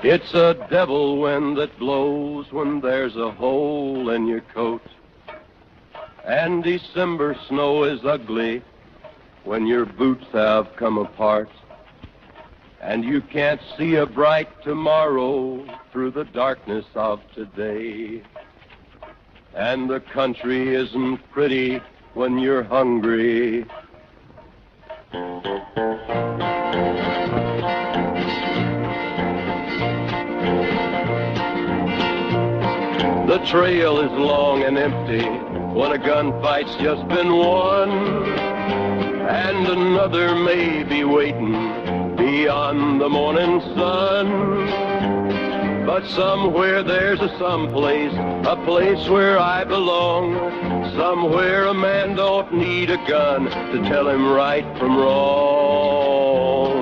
It's a devil wind that blows when there's a hole in your coat. And December snow is ugly when your boots have come apart. And you can't see a bright tomorrow through the darkness of today. And the country isn't pretty when you're hungry. The trail is long and empty when a gunfight's just been won, and another may be waiting beyond the morning sun. But somewhere there's a someplace, a place where I belong, somewhere a man don't need a gun to tell him right from wrong.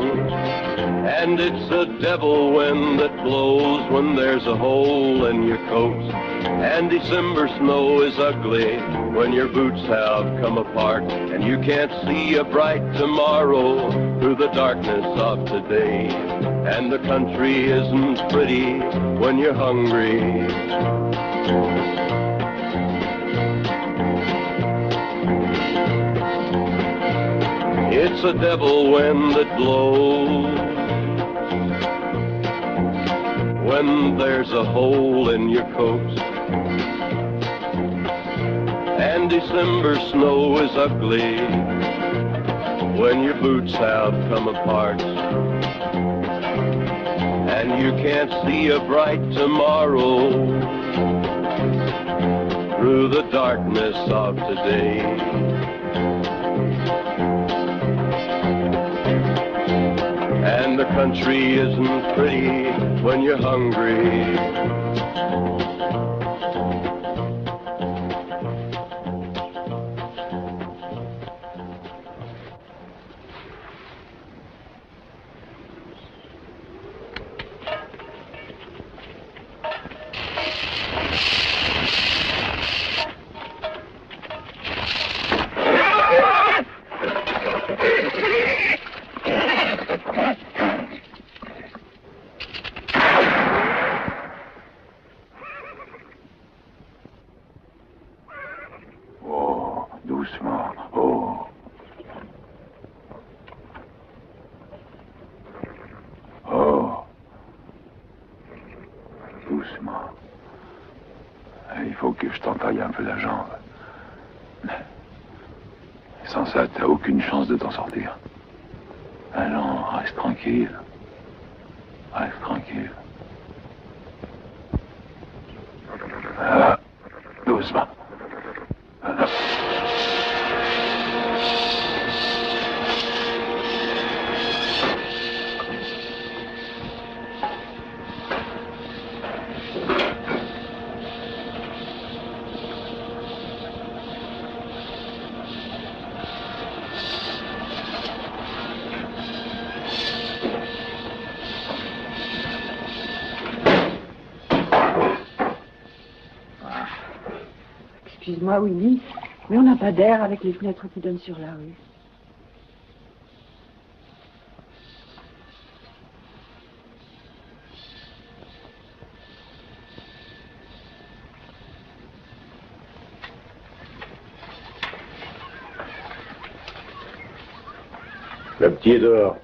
And it's a devil wind that blows when there's a hole in your coat. And December snow is ugly when your boots have come apart, and you can't see a bright tomorrow through the darkness of today. And the country isn't pretty when you're hungry. It's a devil wind that blows when there's a hole in your coat. And December snow is ugly when your boots have come apart, and you can't see a bright tomorrow through the darkness of today. And the country isn't pretty when you're hungry. Il faut que je t'entaille un peu la jambe. Sans ça, t'as aucune chance de t'en sortir. Allons, reste tranquille. Reste tranquille. Ah, doucement. Excuse-moi, Willy, mais on n'a pas d'air avec les fenêtres qui donnent sur la rue. Le petit est dehors.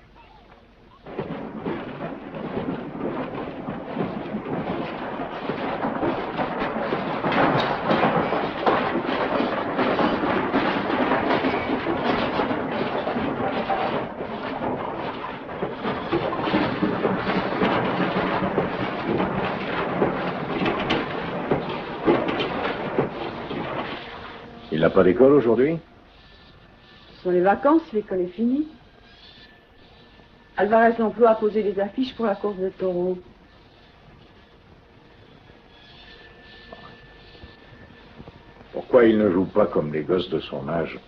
Il n'a pas d'école aujourd'hui? Ce sont les vacances, l'école est finie. Alvarez l'emploie à poser des affiches pour la course de taureaux. Pourquoi il ne joue pas comme les gosses de son âge?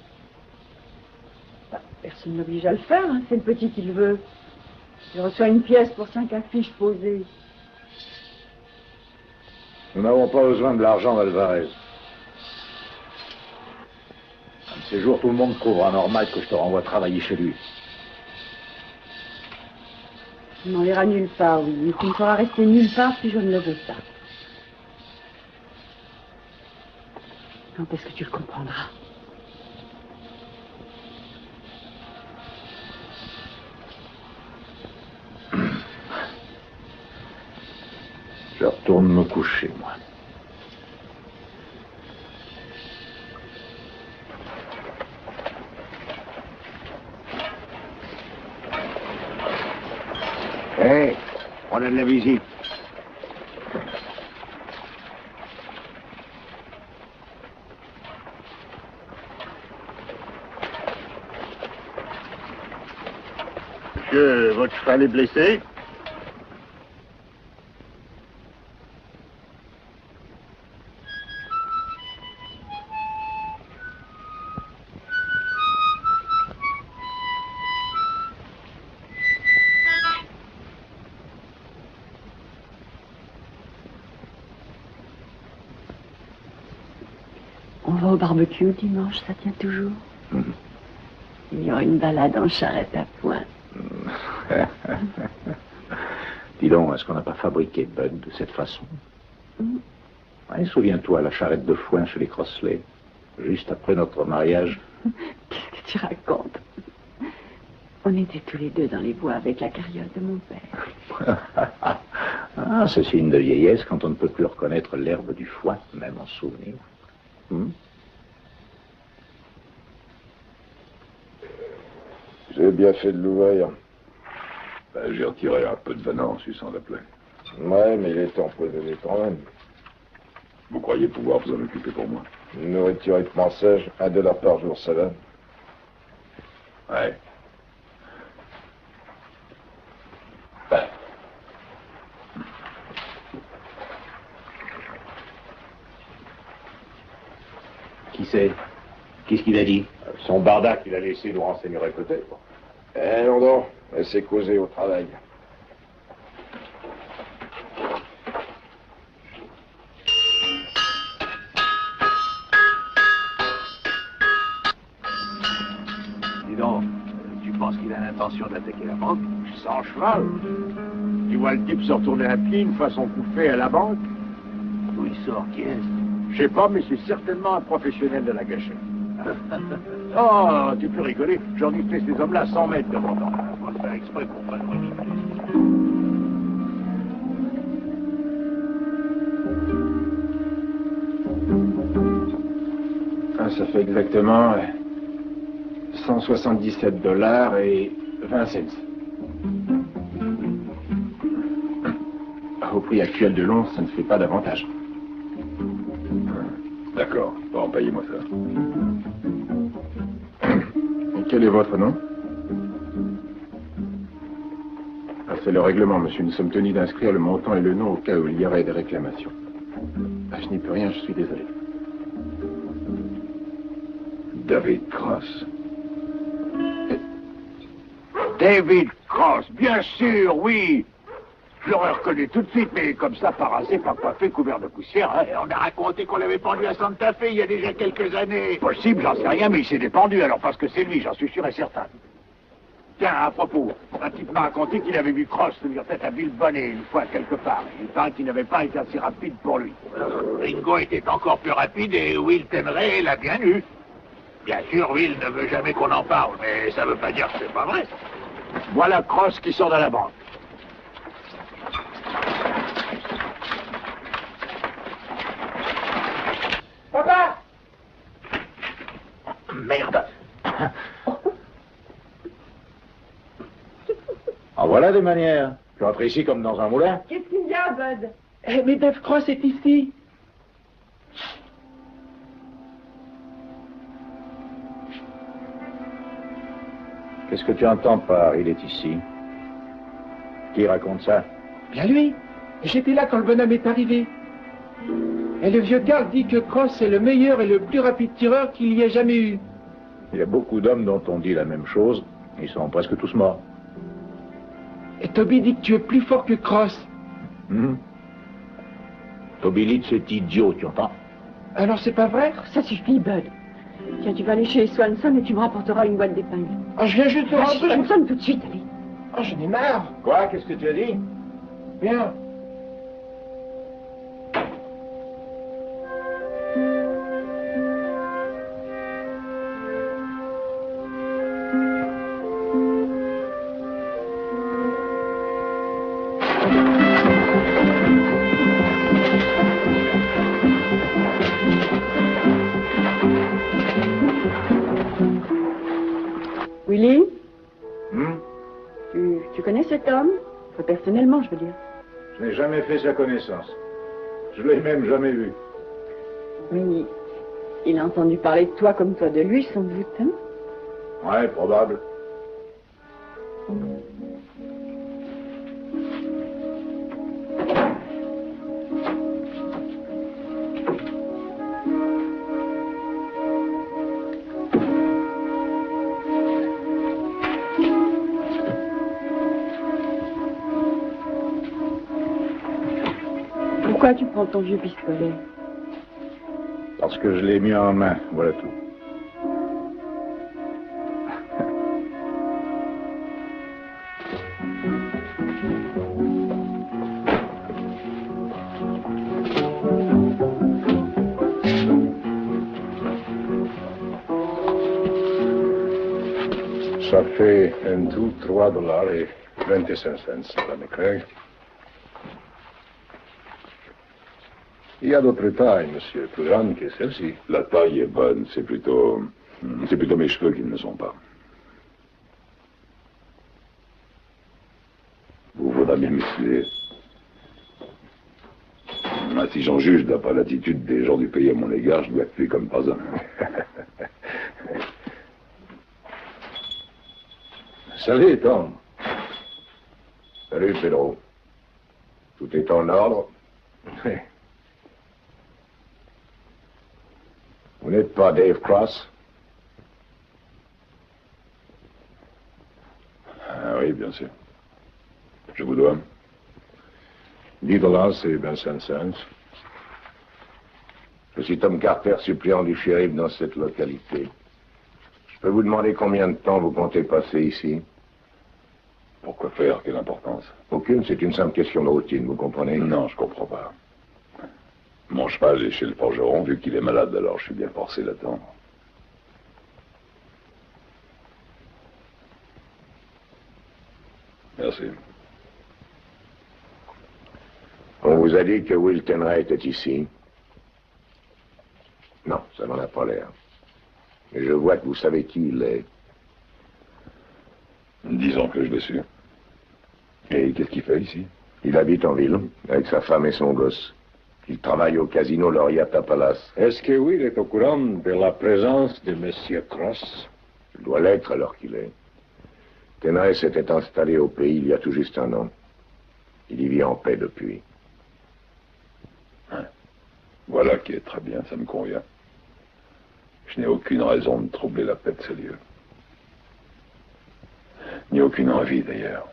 Personne ne l'oblige à le faire, hein. C'est le petit qui le veut. Il reçoit une pièce pour 5 affiches posées. Nous n'avons pas besoin de l'argent d'Alvarez. Un de ces jours, tout le monde trouvera normal que je te renvoie travailler chez lui. On n'ira nulle part, oui. Tu ne feras rester nulle part si je ne le veux pas. Quand est-ce que tu le comprendras? Je retourne me coucher, moi. Hé, on a de la visite. Monsieur, votre cheval est blessé? On va au barbecue dimanche, ça tient toujours. Il y aura une balade en charrette à foin. Dis donc, est-ce qu'on n'a pas fabriqué Bud de cette façon? Ouais, souviens-toi, la charrette de foin chez les Crossley, juste après notre mariage. Qu'est-ce que tu racontes? On était tous les deux dans les bois avec la carriole de mon père. Ah, c'est signe de vieillesse quand on ne peut plus reconnaître l'herbe du foin, même en souvenir. J'ai bien fait de l'ouvrir. Ben, j'ai retiré un peu de venin en suçant la plaie. Ouais, mais il est empoisonné quand même. Vous croyez pouvoir vous en occuper pour moi? Une nourriture et de massage, $1 par jour, ça va. Ouais. Qui c'est? Qu'est-ce qu'il a dit? Son barda qu'il a laissé nous renseignerait peut-être. Eh non, non, laissez causer au travail. Dis donc, tu penses qu'il a l'intention d'attaquer la banque? Sans cheval. Tu vois le type se retourner à pied une fois son coup fait à la banque? D'où il sort, qui est-ce? Je sais pas, mais c'est certainement un professionnel de la gâchette. Oh, tu peux rigoler. J'en ai fait ces hommes-là 100 mètres de mon temps. On va faire exprès pour pas le ridicule. Ah, ça fait exactement $177 et 20 cents. Au prix actuel de l'once, ça ne fait pas davantage. D'accord. Bon, payez-moi ça. Et quel est votre nom? Ah, c'est le règlement, monsieur. Nous sommes tenus d'inscrire le montant et le nom au cas où il y aurait des réclamations. Ah, je n'y peux rien, je suis désolé. David Cross. David Cross, bien sûr, oui. Je l'aurais reconnu tout de suite, mais comme ça, parassé, pas coiffé, couvert de poussière. Hein. On a raconté qu'on l'avait pendu à Santa Fe il y a déjà quelques années. Possible, j'en sais rien, mais il s'est dépendu, alors parce que c'est lui, j'en suis sûr et certain. Tiens, à propos, un type m'a raconté qu'il avait vu Cross tenir tête à Bill Bonnet une fois quelque part. Il paraît qu'il n'avait pas été assez rapide pour lui. Ringo était encore plus rapide et Will Tenray l'a bien eu. Bien sûr, Will ne veut jamais qu'on en parle, mais ça veut pas dire que c'est pas vrai. Voilà Cross qui sort de la banque. Papa! Merde! En voilà des manières. Tu rentres ici comme dans un moulin. Qu'est-ce qu'il y a, Bud? Mais Dave Cross est ici. Qu'est-ce que tu entends par il est ici? Qui raconte ça? Bien lui. J'étais là quand le bonhomme est arrivé. Et le vieux Carl dit que Cross est le meilleur et le plus rapide tireur qu'il y ait jamais eu. Il y a beaucoup d'hommes dont on dit la même chose. Ils sont presque tous morts. Et Toby dit que tu es plus fort que Cross. Toby Leeds est idiot, tu entends? Alors c'est pas vrai? Ça suffit, Bud. Tiens, tu vas aller chez Swanson et tu me rapporteras une boîte d'épingles. Ah, je viens juste de rentrer. Swanson tout de suite, allez. Oh, j'en ai marre. Quoi? Qu'est-ce que tu as dit? Bien. Willy, Hmm? tu connais cet homme? Enfin, personnellement, je veux dire. Je n'ai jamais fait sa connaissance. Je l'ai même jamais vu. Oui, il a entendu parler de toi comme toi de lui, sans doute. Hein? Ouais, probable. Pourquoi tu prends ton vieux pistolet? Parce que je l'ai mis en main, voilà tout. Ça fait un tout $3.25, Madame Craig. Il y a d'autres tailles, monsieur, plus grandes que celle-ci. La taille est bonne, c'est plutôt mes cheveux qui ne le sont pas. Vous vaudra bien m'excuser. Si j'en juge d'après l'attitude des gens du pays à mon égard, je dois tuer comme pas un. Salut, Tom. Salut, Pedro. Tout est en ordre? Oui. Vous n'êtes pas Dave Cross? Ah oui, bien sûr. Je vous dois. $10, c'est 25 cents. Je suis Tom Carter, suppléant du shérif dans cette localité. Je peux vous demander combien de temps vous comptez passer ici? Pourquoi faire? Quelle importance? Aucune, c'est une simple question de routine, vous comprenez? Non, je comprends pas. Mon cheval est chez le forgeron, vu qu'il est malade, alors je suis bien forcé d'attendre. Merci. On vous a dit que Will Tenray était ici? Non, ça n'en a pas l'air. Mais je vois que vous savez qui il est. Disons que je l'ai su. Et qu'est-ce qu'il fait ici? Il habite en ville, avec sa femme et son gosse. Il travaille au casino L'Oriata Palace. Est-ce que Will est au courant de la présence de Monsieur Cross? Il doit l'être alors qu'il est. Tenray s'était installé au pays il y a tout juste un an. Il y vit en paix depuis. Voilà qui est très bien, ça me convient. Je n'ai aucune raison de troubler la paix de ces lieux. Ni aucune envie, d'ailleurs.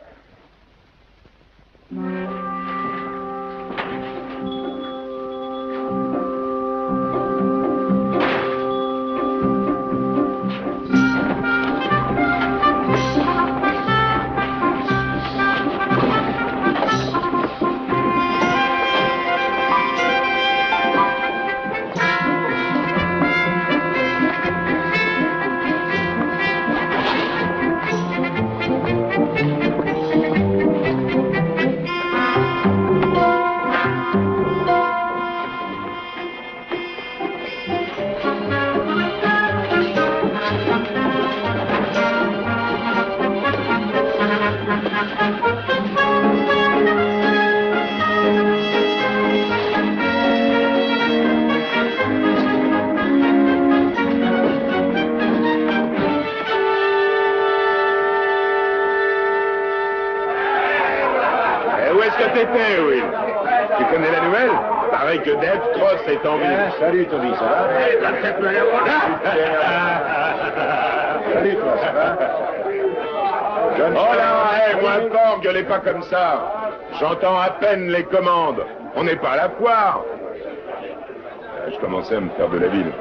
Will. Tu connais la nouvelle? Pareil que Dave Cross est en ville. Salut, Tony, ça va? Salut, toi, ça va? Oh là, moins fort, gueulez pas comme ça. J'entends à peine les commandes. On n'est pas à la foire. Je commençais à me faire de la ville.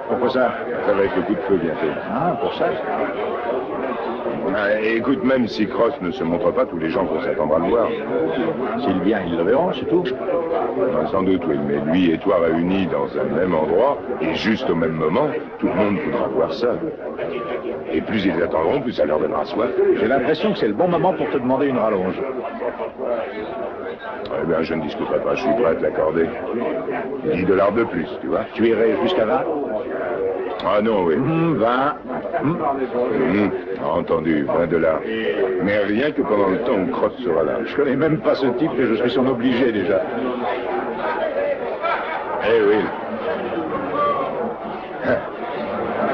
Pourquoi ça? Ça va être le coup de feu bientôt. Ah, pour ça. Écoute, même si Cross ne se montre pas, tous les gens vont s'attendre à le voir. S'il vient, ils le verront, c'est tout. Sans doute, oui, mais lui et toi réunis dans un même endroit, et juste au même moment, tout le monde voudra voir ça. Et plus ils attendront, plus ça leur donnera soif. J'ai l'impression que c'est le bon moment pour te demander une rallonge. Eh bien, je ne discuterai pas, je suis prêt à te l'accorder. 10 $ de plus, tu vois. Tu irais jusqu'à 20? Ah non, oui. 20. Entendu, 20 $. Mais rien que pendant le temps où Cross sera là. Je connais même pas ce type et je suis son obligé déjà. Eh oui.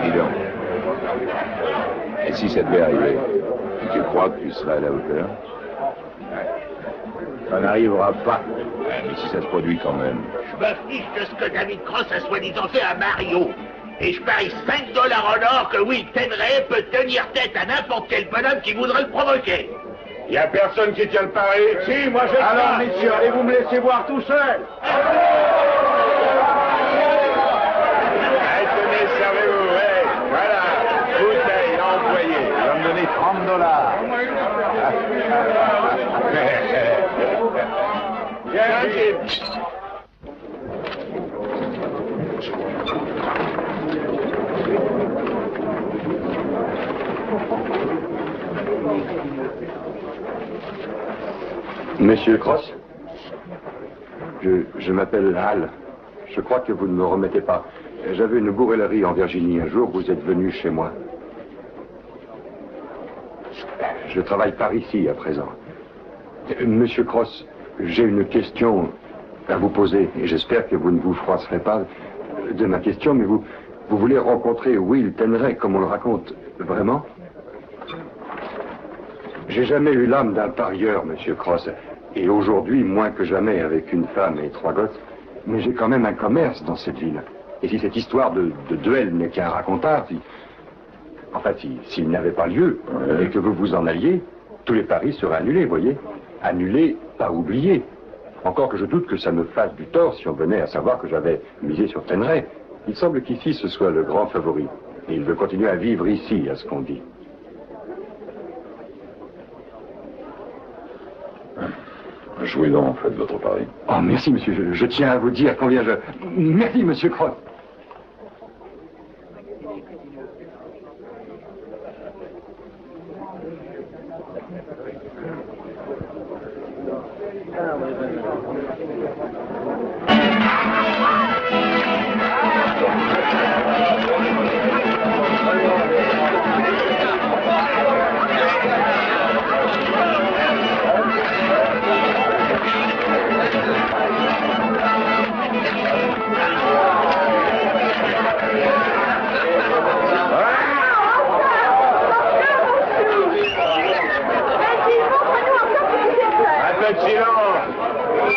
Dis donc. Et si ça devait arriver, tu crois que tu seras à la hauteur? Ça n'arrivera pas. Ouais, mais si ça se produit quand même. Je me fiche de ce que David Cross a soi-disant fait à Mario. Et je parie 5 $ en or que Will Tenray peut tenir tête à n'importe quel bonhomme qui voudrait le provoquer. Il n'y a personne qui tient le pari? Si, moi je... Alors, messieurs, allez-vous me laisser voir tout seul? Tenez, servez-vous, ouais. Voilà, bouteille envoyée. Il va me donner 30 $. Monsieur Cross, je m'appelle Hal. Je crois que vous ne me remettez pas. J'avais une bourrellerie en Virginie. Un jour, vous êtes venu chez moi. Je travaille par ici à présent. Monsieur Cross, j'ai une question à vous poser et j'espère que vous ne vous froisserez pas de ma question, mais vous voulez rencontrer Will Tenray comme on le raconte vraiment? J'ai jamais eu l'âme d'un parieur, monsieur Cross, et aujourd'hui, moins que jamais, avec une femme et 3 gosses, mais j'ai quand même un commerce dans cette ville. Et si cette histoire de duel n'est qu'un racontard, s'il n'avait pas lieu, et que vous vous en alliez, tous les paris seraient annulés, voyez? Annulés, pas oubliés. Encore que je doute que ça me fasse du tort si on venait à savoir que j'avais misé sur Tenray. Il semble qu'ici, ce soit le grand favori. Et il veut continuer à vivre ici, à ce qu'on dit. Jouez donc, faites votre pari. Oh, merci, monsieur. Je tiens à vous dire combien je... Merci, monsieur Cross.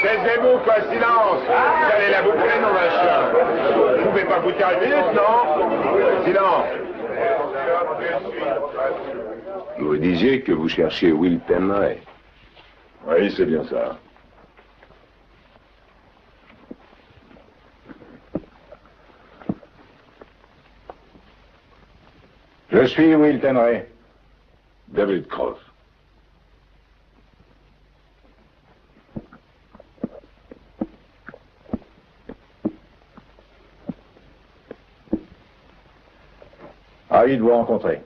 Taisez-vous, quoi, silence! Vous allez la boucler, non, machin? Vous pouvez pas goûter à 1 minute, non? Silence! Vous disiez que vous cherchiez Will Tenray. Oui, c'est bien ça. Je suis Will Tenray. David Cross. Ravi de vous rencontrer.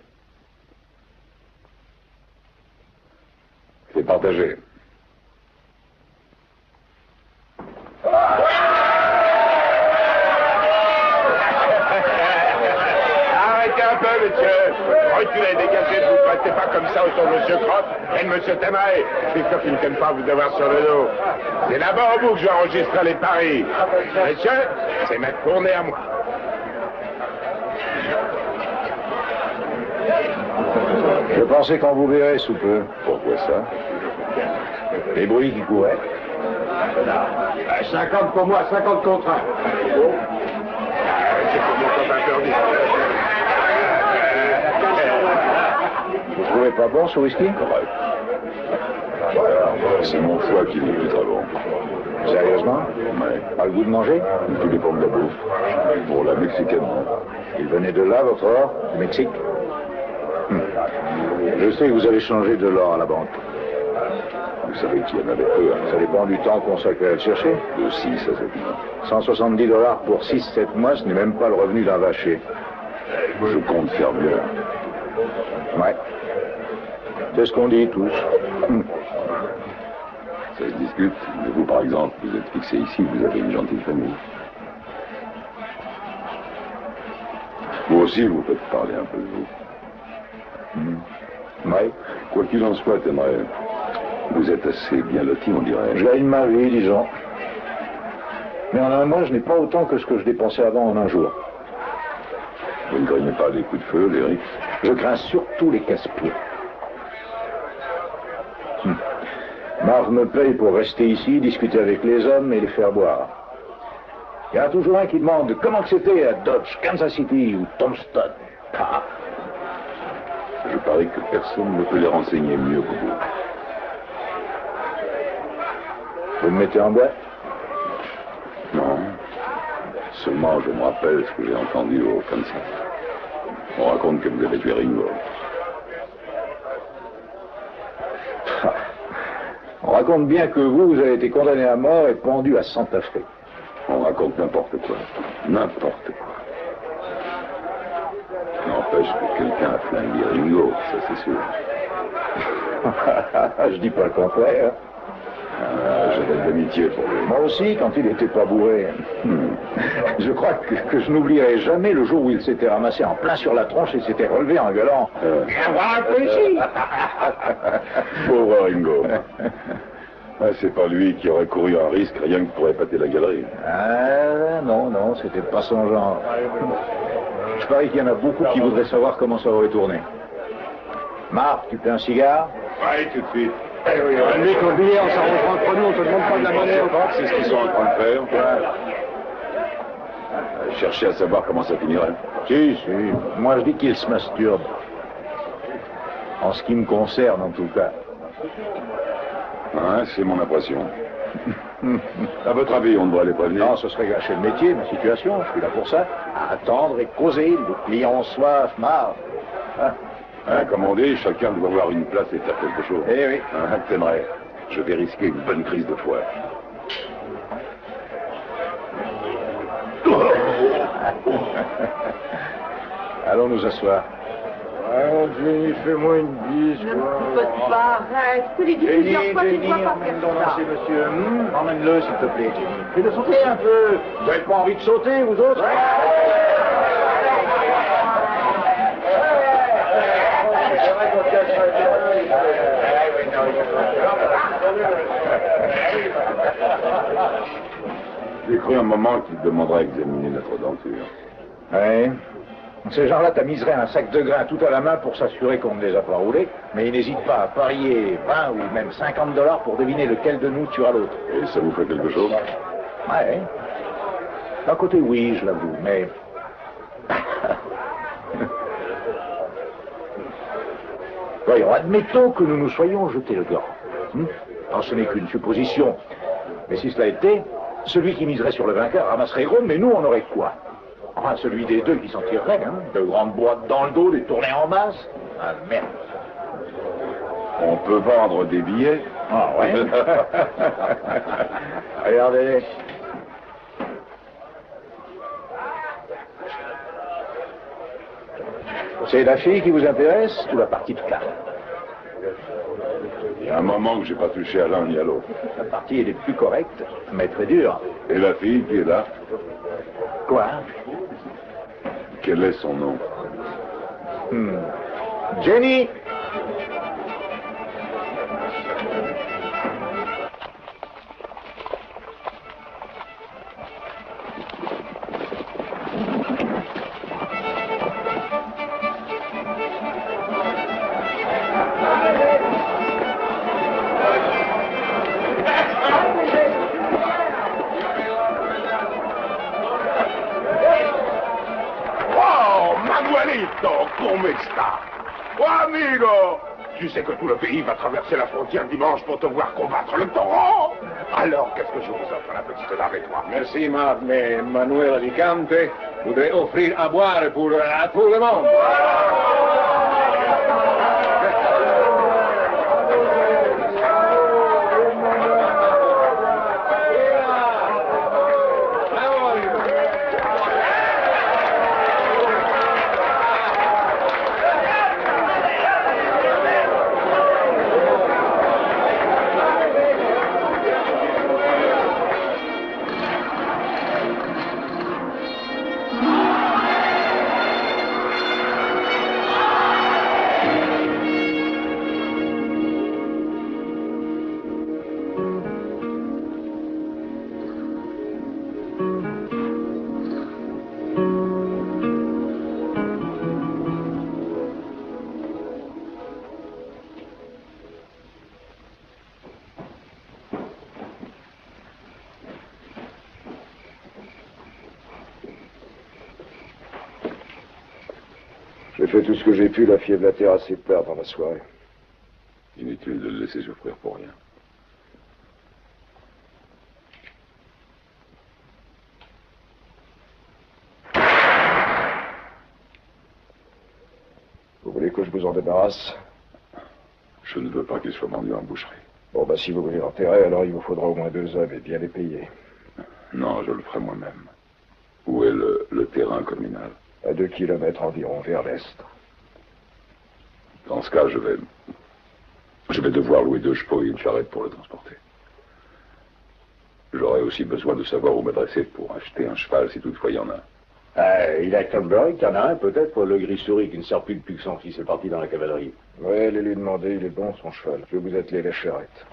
C'est partagé. Arrêtez un peu, monsieur. Reculez, dégagez, vous ne passez pas comme ça autour de monsieur Cross et de monsieur Tenray. Je suis sûr qu'ils ne tiennent pas vous devoir sur le dos. C'est là-bas au bout que j'enregistrerai les paris. Monsieur, c'est ma tournée à moi. Je pensais qu'on vous verrait sous peu. Pourquoi ça? Les bruits qui couraient. 50 pour moi, 50 contre 1. C'est pour mon copain perdu. Vous trouvez pas bon ce whisky? Correct. C'est mon choix qui n'est plus très bon. Sérieusement? Ouais. Pas le goût de manger? Tout dépend de la bouffe. Pour la mexicaine. Il venait de là, votre or? Du Mexique? Je sais que vous avez changé de l'or à la banque. Vous savez qu'il y en avait peu. Hein. Ça dépend du temps consacré à le chercher. De 6 à 7 mois. 170 $ pour 6-7 mois, ce n'est même pas le revenu d'un vacher. Je compte faire mieux. Ouais. C'est ce qu'on dit tous. Ça se discute. Mais vous, par exemple, vous êtes fixé ici, vous avez une gentille famille. Vous aussi, vous faites parler un peu de vous. Ouais. Quoi qu'il en soit, t'aimerais... Vous êtes assez bien loti, on dirait. Je gagne ma vie, disons. Mais en un mois, je n'ai pas autant que ce que je dépensais avant en un jour. Vous ne craignez pas les coups de feu, les rixes? Je crains surtout les casse-pieds. Marv me paye pour rester ici, discuter avec les hommes et les faire boire. Il y en a toujours un qui demande comment c'était à Dodge, Kansas City ou Tombstone. Ah. Je parie que personne ne peut les renseigner mieux que vous. Vous me mettez en boîte? Non. Seulement, je me rappelle ce que j'ai entendu au Kansas. On raconte que vous avez tué Ringo. On raconte bien que vous avez été condamné à mort et pendu à Santa Fe. On raconte n'importe quoi. N'importe quoi. N'empêche que quelqu'un a flingué Ringo, ça c'est sûr. Je dis pas le contraire. J'avais de l'amitié pour lui. Moi aussi, quand il n'était pas bourré. Je crois que je n'oublierai jamais le jour où il s'était ramassé en plein sur la tronche et s'était relevé en gueulant. Viens voir un peu ici. Pauvre Ringo. C'est pas lui qui aurait couru un risque rien que pour épater la galerie. Ah, non, c'était pas son genre. Je parie qu'il y en a beaucoup qui voudraient savoir comment ça aurait tourné. Marc, tu fais un cigare? Oui, tout de suite. Lui, qu'au billet, on s'arrangera entre nous, on te demande pas de la monnaie. C'est ce qu'ils sont en train de faire. Chercher à savoir comment ça finirait. Si. Moi, je dis qu'il se masturbe. En ce qui me concerne, en tout cas. Ouais, c'est mon impression. À votre avis, on devrait les prévenir? Non, ce serait gâcher le métier, ma situation. Je suis là pour ça. À attendre et causer. Les clients ont soif, marre. Comme on dit, chacun doit avoir une place et faire quelque chose. Eh oui. T'aimerais. Je vais risquer une bonne crise de foie. Allons nous asseoir. Jenny, fais-moi une bise, Ne peux pas, arrête. Je te l'ai dit plusieurs fois, tu ne dois pas faire ça. Monsieur. Emmène-le, s'il te plaît, Jenny. Fais-le sauter un peu. Vous n'avez pas envie de sauter, vous autres? J'ai cru un moment qu'il demanderait à examiner notre denture. Oui. Ces gens-là t'amuseraient un sac de grains tout à la main pour s'assurer qu'on ne les a pas roulés, mais ils n'hésitent pas à parier 20 ou même 50 $ pour deviner lequel de nous tuera l'autre. Et ça vous fait quelque chose? Ouais. D'un côté, oui, je l'avoue, mais... Voyons, admettons que nous nous soyons jetés le gant. Non, ce n'est qu'une supposition. Mais si cela était, celui qui miserait sur le vainqueur ramasserait gros, mais nous, on aurait quoi? Enfin, celui des deux qui s'en tirerait, hein. De grandes boîtes dans le dos, des tournées en masse. Ah, merde. On peut vendre des billets? Ah, ouais. Regardez. C'est la fille qui vous intéresse ou la partie de cartes? Il y a un moment que j'ai pas touché à l'un ni à l'autre. La partie, elle est plus correcte, mais très dure. Et la fille qui est là? Quoi? Quel est son nom? Jenny! Come sta? Oh, amigo! Tu sais que tout le pays va traverser la frontière dimanche pour te voir combattre le taureau? Alors, qu'est-ce que je vous offre, la petite dame et toi? Merci, Marc, mais Manuel Alicante voudrait offrir à boire pour tout le monde. J'ai fait tout ce que j'ai pu, la fièvre la terre assez peur dans la soirée. Inutile de le laisser souffrir pour rien. Vous voulez que je vous en débarrasse? Je ne veux pas qu'il soit vendu en boucherie. Bon, bah si vous voulez l'enterrer, alors il vous faudra au moins 2 hommes et bien les payer. Non, je le ferai moi-même. Où est le terrain communal? À 2 kilomètres environ vers l'est. Dans ce cas, je vais devoir louer 2 chevaux et une charrette pour le transporter. J'aurai aussi besoin de savoir où m'adresser pour acheter un cheval, si toutefois il y en a. Il a Canberra, qu'il y en a un peut-être, le gris-souris qui ne sert plus depuis que son fils est parti dans la cavalerie. Ouais, allez lui demander, il est bon son cheval. Je vais vous atteler la charrette.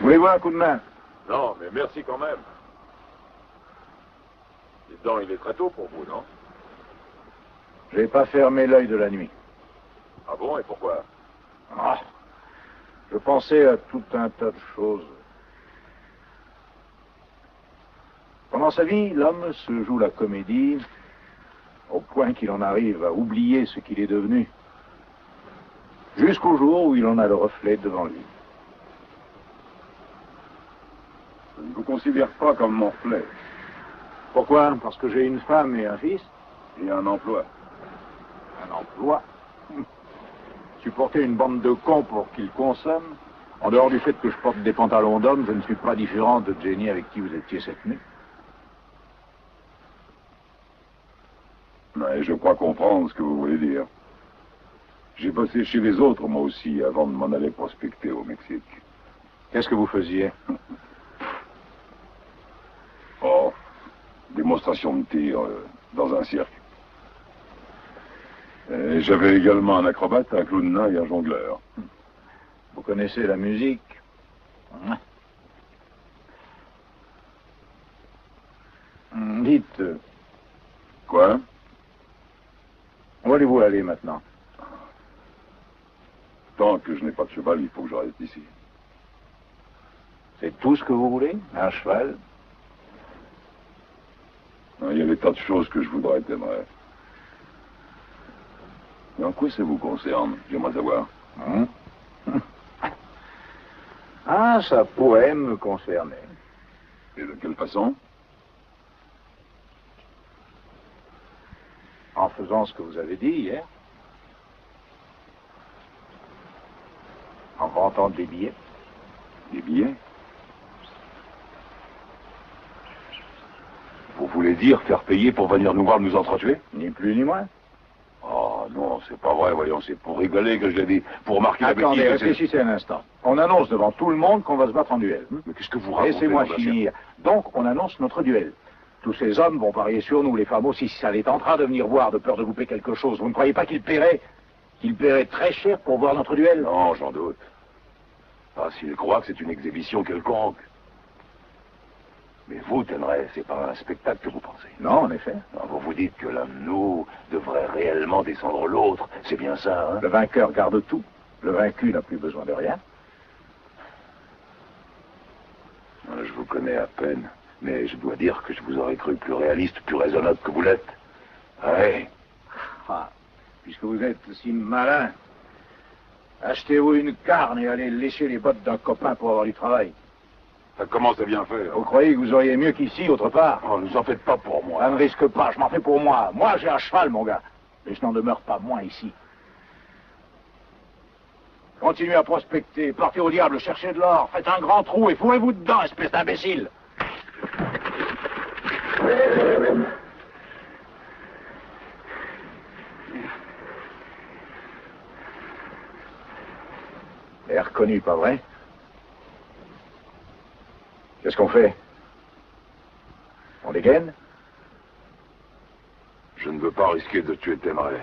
Voulez-vous un coup de main? Non, mais merci quand même. Dites donc, il est très tôt pour vous, non? J'ai pas fermé l'œil de la nuit. Ah bon, et pourquoi? Ah, je pensais à tout un tas de choses. Pendant sa vie, l'homme se joue la comédie au point qu'il en arrive à oublier ce qu'il est devenu, jusqu'au jour où il en a le reflet devant lui. Je ne vous considère pas comme mon reflet. Pourquoi? Parce que j'ai une femme et un fils? Et un emploi. Un emploi? Supporter une bande de cons pour qu'ils consomment? En dehors du fait que je porte des pantalons d'homme, je ne suis pas différent de Jenny avec qui vous étiez cette nuit. Mais je crois comprendre ce que vous voulez dire. J'ai bossé chez les autres, moi aussi, avant de m'en aller prospecter au Mexique. Qu'est-ce que vous faisiez? Oh, démonstration de tir dans un cirque. Et j'avais également un acrobate, un clown nain et un jongleur. Vous connaissez la musique? Dites... Quoi? Où allez-vous aller maintenant? Tant que je n'ai pas de cheval, il faut que je reste ici. C'est tout ce que vous voulez? Un cheval? Il y a des tas de choses que je voudrais, t'aimerais. Mais en quoi ça vous concerne? J'aimerais savoir. Ah, ça pourrait me concerner. Et de quelle façon? En faisant ce que vous avez dit hier. En vendant des billets. Des billets? Vous voulez dire faire payer pour venir nous voir nous entretuer? Ni plus ni moins. Oh non, c'est pas vrai, voyons, c'est pour rigoler que je l'ai dit, pour marquer la bêtise. Attendez, réfléchissez un instant. On annonce devant tout le monde qu'on va se battre en duel. Mais qu'est-ce que vous racontez? Laissez-moi finir. Donc, on annonce notre duel. Tous ces hommes vont parier sur nous, les femmes aussi, si ça les tentera de venir voir de peur de louper quelque chose. Vous ne croyez pas qu'ils paieraient très cher pour voir notre duel? Non, j'en doute. Pas s'ils croient que c'est une exhibition quelconque. Mais vous, Tenray, c'est pas un spectacle que vous pensez. Non, en effet. Non, vous vous dites que l'un de nous devrait réellement descendre l'autre. C'est bien ça, hein? Le vainqueur garde tout. Le vaincu n'a plus besoin de rien. Je vous connais à peine, mais je dois dire que je vous aurais cru plus réaliste, plus raisonnable que vous l'êtes. Ouais. Ah, puisque vous êtes si malin, achetez-vous une carne et allez lécher les bottes d'un copain pour avoir du travail. Ça commence à bien faire. Vous croyez que vous auriez mieux qu'ici, autre part? Oh, ne en faites pas pour moi. Ça ne risque pas, je m'en fais pour moi. Moi, j'ai un cheval, mon gars. Mais je n'en demeure pas moins ici. Continuez à prospecter, partez au diable, cherchez de l'or, faites un grand trou et fourrez-vous dedans, espèce d'imbécile. Air reconnu, pas vrai? Qu'est-ce qu'on fait? On dégaine? Je ne veux pas risquer de tuer Tenray.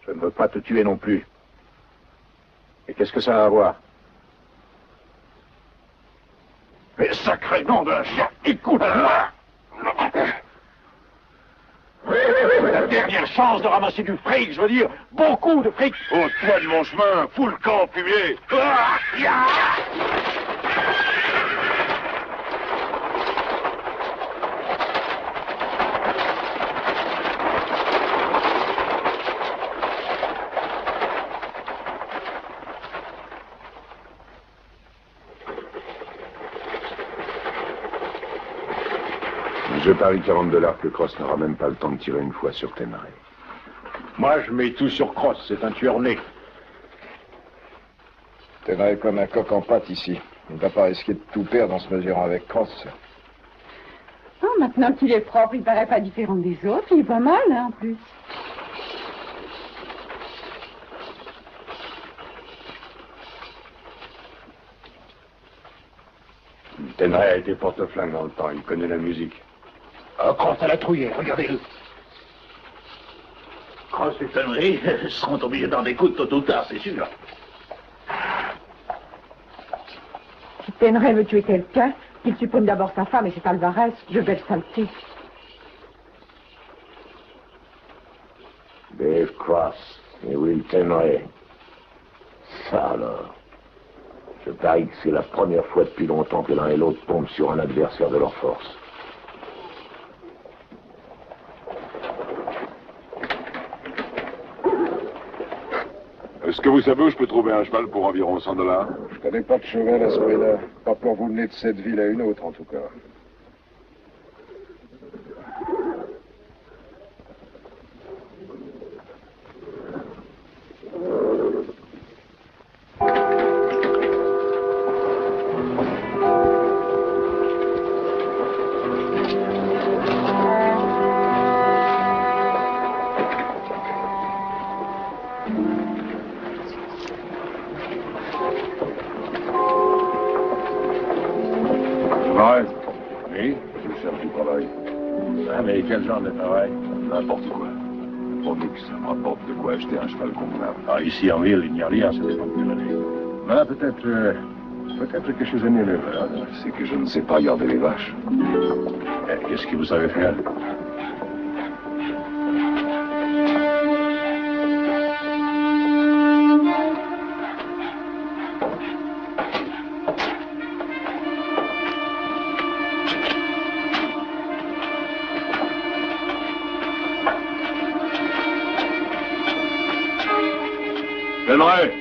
Je ne veux pas te tuer non plus. Et qu'est-ce que ça va avoir? Mais sacré nom d'un chien, écoute-moi! La dernière chance de ramasser du fric, je veux dire, beaucoup de fric. Ôte-toi de mon chemin, fous le camp, fumier! Je parie $40 que Cross n'aura même pas le temps de tirer une fois sur Tenray. Moi, je mets tout sur Cross, c'est un tueur né. Tenray est comme un coq en pâte ici. Il ne va pas risquer de tout perdre en se mesurant avec Cross. Oh, maintenant qu'il est propre, il paraît pas différent des autres. Il est pas mal, hein, en plus. Tenray a été porte-flingue dans le temps, il connaît la musique. Cross à la trouillée, regardez-le. Cross et Tenray seront obligés d'en découdre tôt ou tard, c'est sûr. Si Tenray veut tuer quelqu'un, qu'il supprime d'abord sa femme et c'est Alvarez, je vais le salter. Dave Cross et Will Tenray. Ça alors. Je parie que c'est la première fois depuis longtemps que l'un et l'autre tombent sur un adversaire de leur force. Est-ce que vous savez où je peux trouver un cheval pour environ $100? Je connais pas de cheval à ce prix-là. Pas pour vous mener de cette ville à une autre, en tout cas. Oui, je cherche du travail. Ah, mais quel genre de travail? N'importe quoi. Pourvu que ça me rapporte de quoi acheter un cheval convenable. Ah, ici en ville, il n'y a rien, ça dépend de l'année. Voilà, peut-être quelque chose de mieux. C'est que je ne sais pas garder les vaches. Qu'est-ce que vous savez faire? Tenray!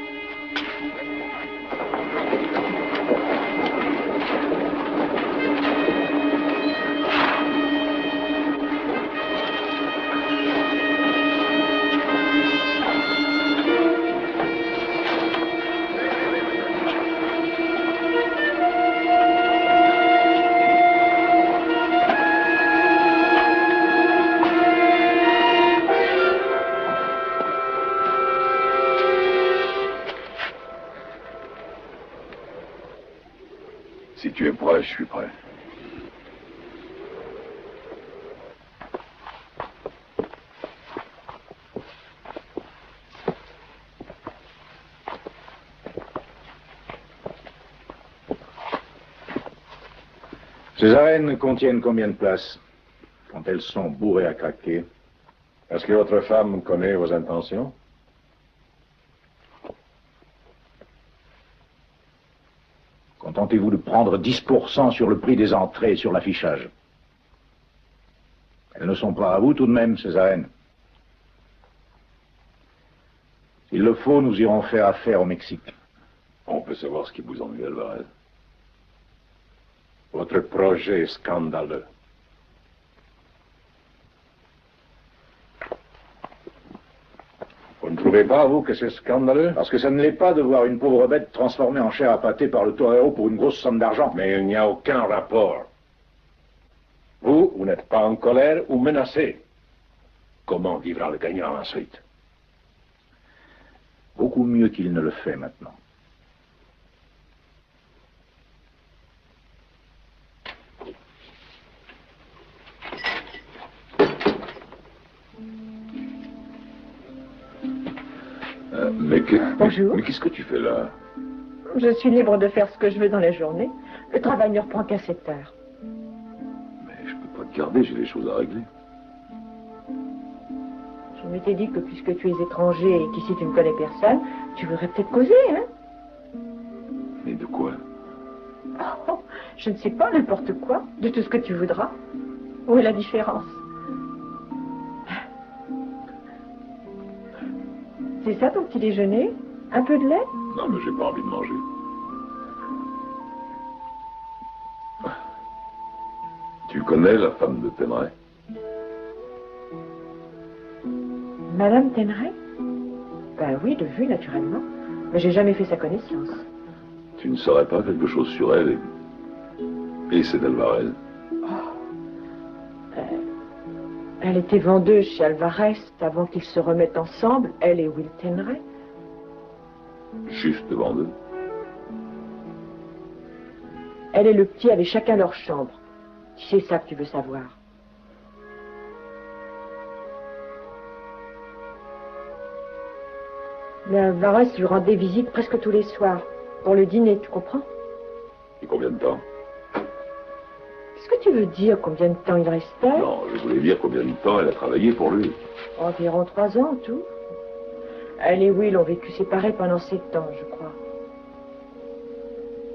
Si tu es prêt, je suis prêt. Ces arènes contiennent combien de places? Quand elles sont bourrées à craquer? Est-ce que votre femme connaît vos intentions? Contentez-vous de prendre 10% sur le prix des entrées et sur l'affichage. Elles ne sont pas à vous tout de même, ces arènes. S'il le faut, nous irons faire affaire au Mexique. On peut savoir ce qui vous ennuie, Alvarez. Votre projet est scandaleux. Vous ne trouvez pas, vous, que c'est scandaleux? Parce que ça ne l'est pas de voir une pauvre bête transformée en chair à pâté par le torero pour une grosse somme d'argent. Mais il n'y a aucun rapport. Vous n'êtes pas en colère ou menacé. Comment vivra le gagnant ensuite? Beaucoup mieux qu'il ne le fait maintenant. Bonjour. Mais qu'est-ce que tu fais là? Je suis libre de faire ce que je veux dans la journée. Le travail ne reprend qu'à 7 heures. Mais je peux pas te garder, j'ai des choses à régler. Je m'étais dit que puisque tu es étranger et qu'ici tu ne connais personne, tu voudrais peut-être causer, hein? Mais de quoi? Oh, je ne sais pas, n'importe quoi. De tout ce que tu voudras. Où est la différence? C'est ça ton petit déjeuner? Un peu de lait? Non, mais j'ai pas envie de manger. Tu connais la femme de Tenray? Madame Tenray? Ben oui, de vue, naturellement. Mais j'ai jamais fait sa connaissance. Tu ne saurais pas quelque chose sur elle et c'est d'Alvarez? Elle était vendeuse chez Alvarez avant qu'ils se remettent ensemble, elle et Will Tenray. Juste vendeuse? Elle et le petit avaient chacun leur chambre. Si c'est ça que tu veux savoir. Mais Alvarez lui rendait visite presque tous les soirs. Pour le dîner, tu comprends? Et combien de temps? Qu'est-ce que tu veux dire, combien de temps il restait? Non, je voulais dire combien de temps elle a travaillé pour lui. Environ 3 ans, tout. Elle et Will ont vécu séparés pendant 7 ans, je crois.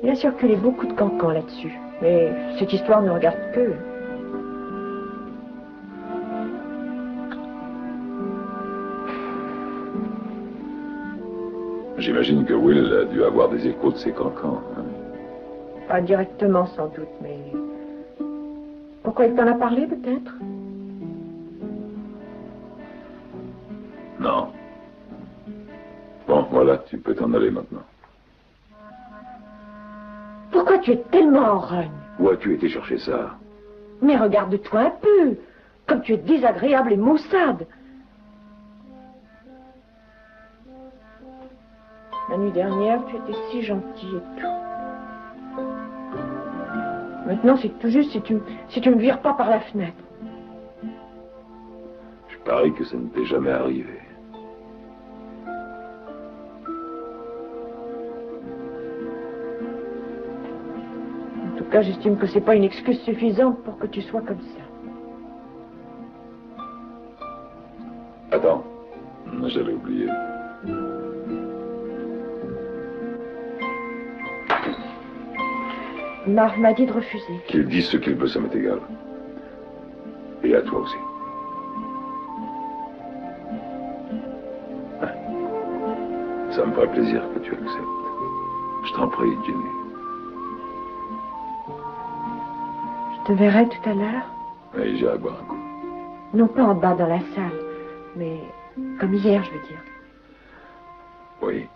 Il a circulé beaucoup de cancans là-dessus. Mais cette histoire ne regarde qu'eux. J'imagine que Will a dû avoir des échos de ses cancans. Hein? Pas directement, sans doute, mais... Pourquoi il t'en a parlé, peut-être? Non. Bon, voilà, tu peux t'en aller maintenant. Pourquoi tu es tellement en rogne? Où as-tu été chercher ça? Mais regarde-toi un peu. Comme tu es désagréable et maussade. La nuit dernière, tu étais si gentil et tout. Maintenant, c'est tout juste si tu me vires pas par la fenêtre. Je parie que ça ne t'est jamais arrivé. En tout cas, j'estime que c'est pas une excuse suffisante pour que tu sois comme ça. Attends, j'avais oublié. Marc m'a dit de refuser. Qu'il dise ce qu'il veut, ça m'est égal. Et à toi aussi. Ça me ferait plaisir que tu acceptes. Je t'en prie, Jenny. Je te verrai tout à l'heure. Et j'irai boire un coup. Non pas en bas dans la salle, mais comme hier, je veux dire. Oui.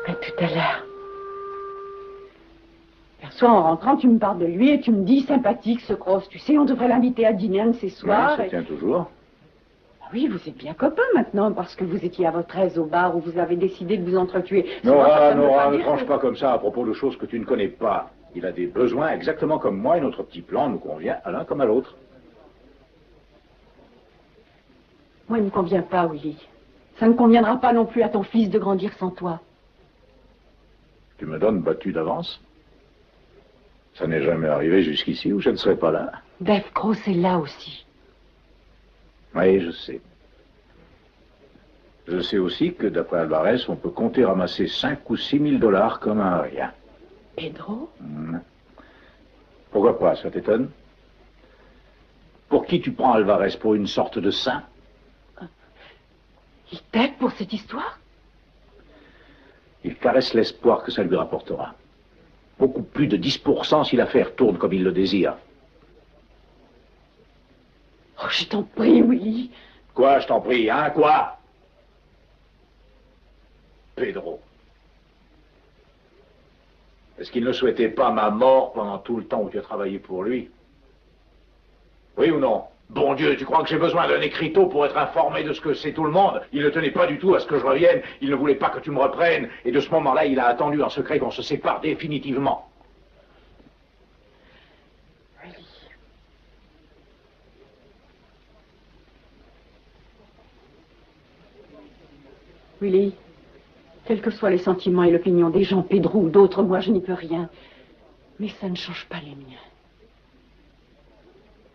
À tout à l'heure. Hier soir, en rentrant, tu me parles de lui et tu me dis sympathique, ce Cross. Tu sais, on devrait l'inviter à dîner un de ces soirs. Ça tient toujours. Oui, vous êtes bien copains maintenant, parce que vous étiez à votre aise au bar où vous avez décidé de vous entretuer. Nora, ne tranche pas comme ça à propos de choses que tu ne connais pas. Il a des besoins exactement comme moi et notre petit plan nous convient à l'un comme à l'autre. Moi, il ne me convient pas, Willy. Ça ne conviendra pas non plus à ton fils de grandir sans toi. Tu me donnes battu d'avance? Ça n'est jamais arrivé jusqu'ici où je ne serais pas là. Dave Cross est là aussi. Oui, je sais. Je sais aussi que, d'après Alvarez, on peut compter ramasser 5 ou 6 000 $ comme un rien. Pedro? Pourquoi pas, ça t'étonne? Pour qui tu prends Alvarez? Pour une sorte de saint? Il t'aide pour cette histoire? Il caresse l'espoir que ça lui rapportera. Beaucoup plus de 10% si l'affaire tourne comme il le désire. Oh, je t'en prie, Willy. Quoi, je t'en prie, hein, quoi? Pedro. Est-ce qu'il ne souhaitait pas ma mort pendant tout le temps où tu as travaillé pour lui? Oui ou non? Bon Dieu, tu crois que j'ai besoin d'un écriteau pour être informé de ce que c'est tout le monde? Il ne tenait pas du tout à ce que je revienne, il ne voulait pas que tu me reprennes, et de ce moment-là, il a attendu en secret qu'on se sépare définitivement. Willy, quels que soient les sentiments et l'opinion des gens, Pedro ou d'autres, moi je n'y peux rien. Mais ça ne change pas les miens.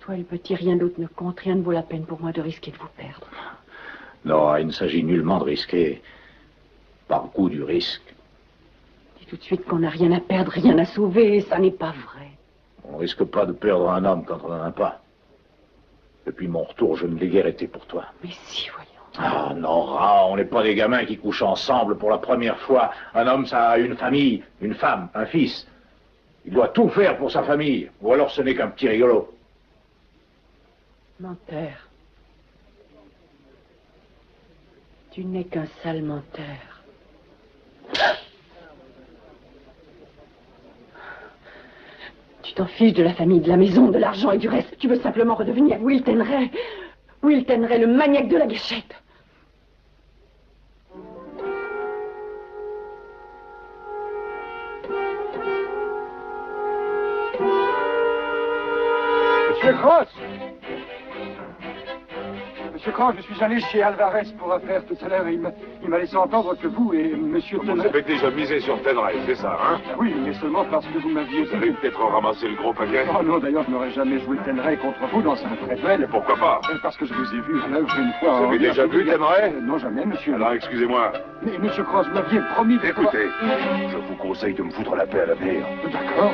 Toi et le petit, rien d'autre ne compte, rien ne vaut la peine pour moi de risquer de vous perdre. Non, il ne s'agit nullement de risquer. Par goût du risque. Dis tout de suite qu'on n'a rien à perdre, rien à sauver, et ça n'est pas vrai. On ne risque pas de perdre un homme quand on n'en a pas. Depuis mon retour, je ne l'ai guère été pour toi. Mais si, voyons. Ah, Nora, on n'est pas des gamins qui couchent ensemble pour la première fois. Un homme, ça a une famille, une femme, un fils. Il doit tout faire pour sa famille, ou alors ce n'est qu'un petit rigolo. Menteur. Tu n'es qu'un sale menteur. Tu t'en fiches de la famille, de la maison, de l'argent et du reste. Tu veux simplement redevenir Will Tenray. Will Tenray, le maniaque de la gâchette. Monsieur Cross! Monsieur Cross, je suis allé chez Alvarez pour affaire tout à l'heure et il m'a laissé entendre que vous et Monsieur Tenray... Vous avez déjà misé sur Tenray, c'est ça, hein? Oui, mais seulement parce que vous m'aviez... Vous allez peut-être ramasser le gros paquet? Oh non, d'ailleurs, je n'aurais jamais joué Tenray contre vous dans un vrai duel. Mais pourquoi pas? Parce que je vous ai vu à l'œuvre une fois... Vous avez déjà vu Tenray? Non, jamais, monsieur. Alors, excusez-moi. Mais Monsieur Cross, vous m'aviez promis de... Écoutez, je vous conseille de me foutre la paix à l'avenir. D'accord.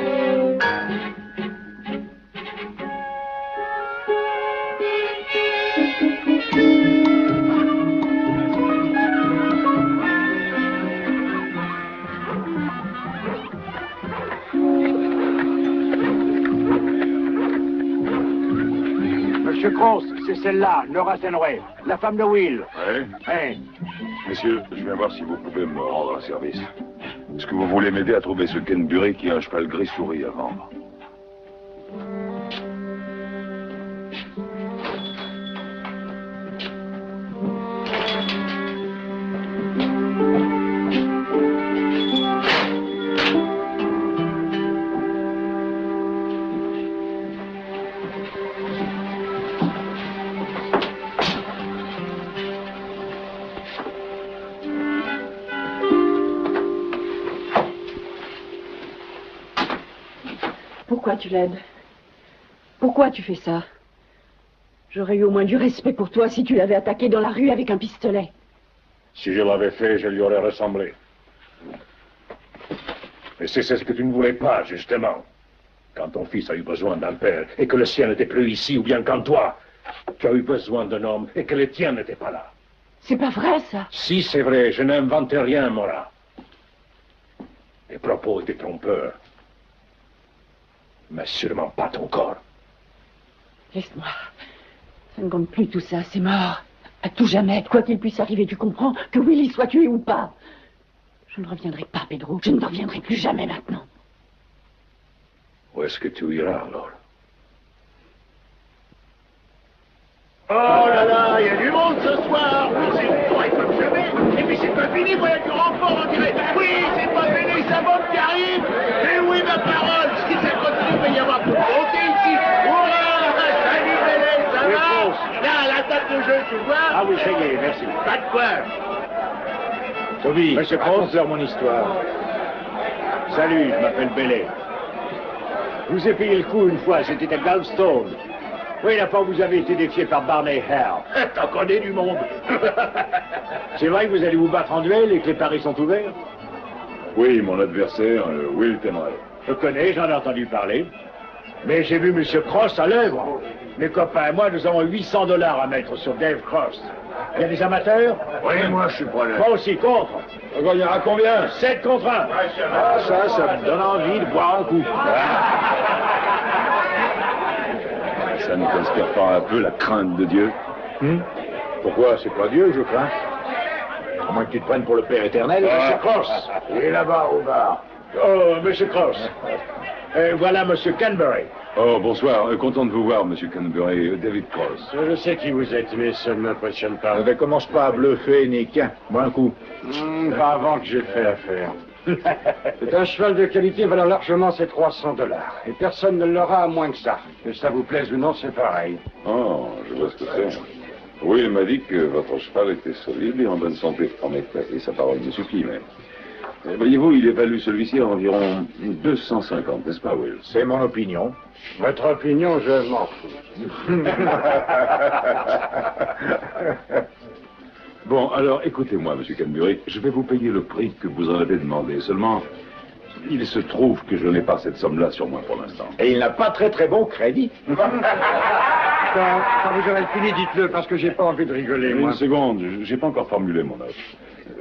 Monsieur Cross, c'est celle-là, Nora Tenray, la femme de Will. Oui. Messieurs, je viens voir si vous pouvez me rendre un service. Est-ce que vous voulez m'aider à trouver ce Ken Burry qui a un cheval gris souris à vendre? Pourquoi tu l'aides? Pourquoi tu fais ça? J'aurais eu au moins du respect pour toi si tu l'avais attaqué dans la rue avec un pistolet. Si je l'avais fait, je lui aurais ressemblé. Mais c'est ce que tu ne voulais pas, justement. Quand ton fils a eu besoin d'un père et que le sien n'était plus ici, ou bien quand toi, tu as eu besoin d'un homme et que le tien n'était pas là. C'est pas vrai, ça? Si, c'est vrai, je n'invente rien, Mora. Tes propos étaient trompeurs. Mais sûrement pas ton corps. Laisse-moi. Ça ne compte plus tout ça, c'est mort. À tout jamais, quoi qu'il puisse arriver, tu comprends? Que Willy soit tué ou pas. Je ne reviendrai pas, Pedro. Je ne reviendrai plus jamais maintenant. Où est-ce que tu iras, alors? Oh là là, il y a du monde fini, voilà du renfort, on dirait. Oui, c'est pas fini, ça monte qui arrive. Et oui, ma parole, si ça continue, il va y avoir tout monter ici. Hurrah, salut Bélé, ça va? Là, la table de jeu, tu vois? Ah oui, ça y est, merci. Pas de quoi. Toby, raconte-leur mon histoire. Salut, je m'appelle Bélé. Je vous ai payé le coup une fois, c'était à Galveston. Oui, la fois où vous avez été défié par Barney Hare. T'en connais du monde. C'est vrai que vous allez vous battre en duel et que les paris sont ouverts? Oui, mon adversaire, Will Tenrell. Je connais, j'en ai entendu parler. Mais j'ai vu M. Cross à l'œuvre. Mes copains et moi, nous avons 800 $ à mettre sur Dave Cross. Il y a des amateurs? Oui, moi, je suis pas là. Moi aussi, contre. On gagnera combien? 7 contre 1. Ah, ça me donne envie de boire un coup. Ça ne t'inspire pas un peu la crainte de Dieu? Pourquoi? C'est pas Dieu, je crains. À moins que tu te prennes pour le Père éternel. Monsieur Cross, il est là-bas au bar. Oh, Monsieur Cross. Voilà Monsieur Canberry. Oh, bonsoir. Content de vous voir, Monsieur Canberry. David Cross. Je sais qui vous êtes, mais ça ne m'impressionne pas. Ne commence pas à bluffer, Nick. Moi un coup. Pas avant que j'ai fait l'affaire. C'est un cheval de qualité valant largement ses 300 $. Et personne ne l'aura à moins que ça. Que ça vous plaise ou non, c'est pareil. Oh, je vois ce que c'est. Will m'a dit que votre cheval était solide et en bonne santé. En effet, et sa parole me suffit, mais... Voyez-vous, il évalue celui-ci à environ 250, n'est-ce pas, Will? C'est mon opinion. Votre opinion, je m'en fous. Bon, alors, écoutez-moi, Monsieur Canberry, je vais vous payer le prix que vous en avez demandé. Seulement, il se trouve que je n'ai pas cette somme-là sur moi pour l'instant. Et il n'a pas très bon crédit. Quand vous aurez fini, dites-le, parce que j'ai pas envie de rigoler, moi. Une seconde, j'ai pas encore formulé mon offre.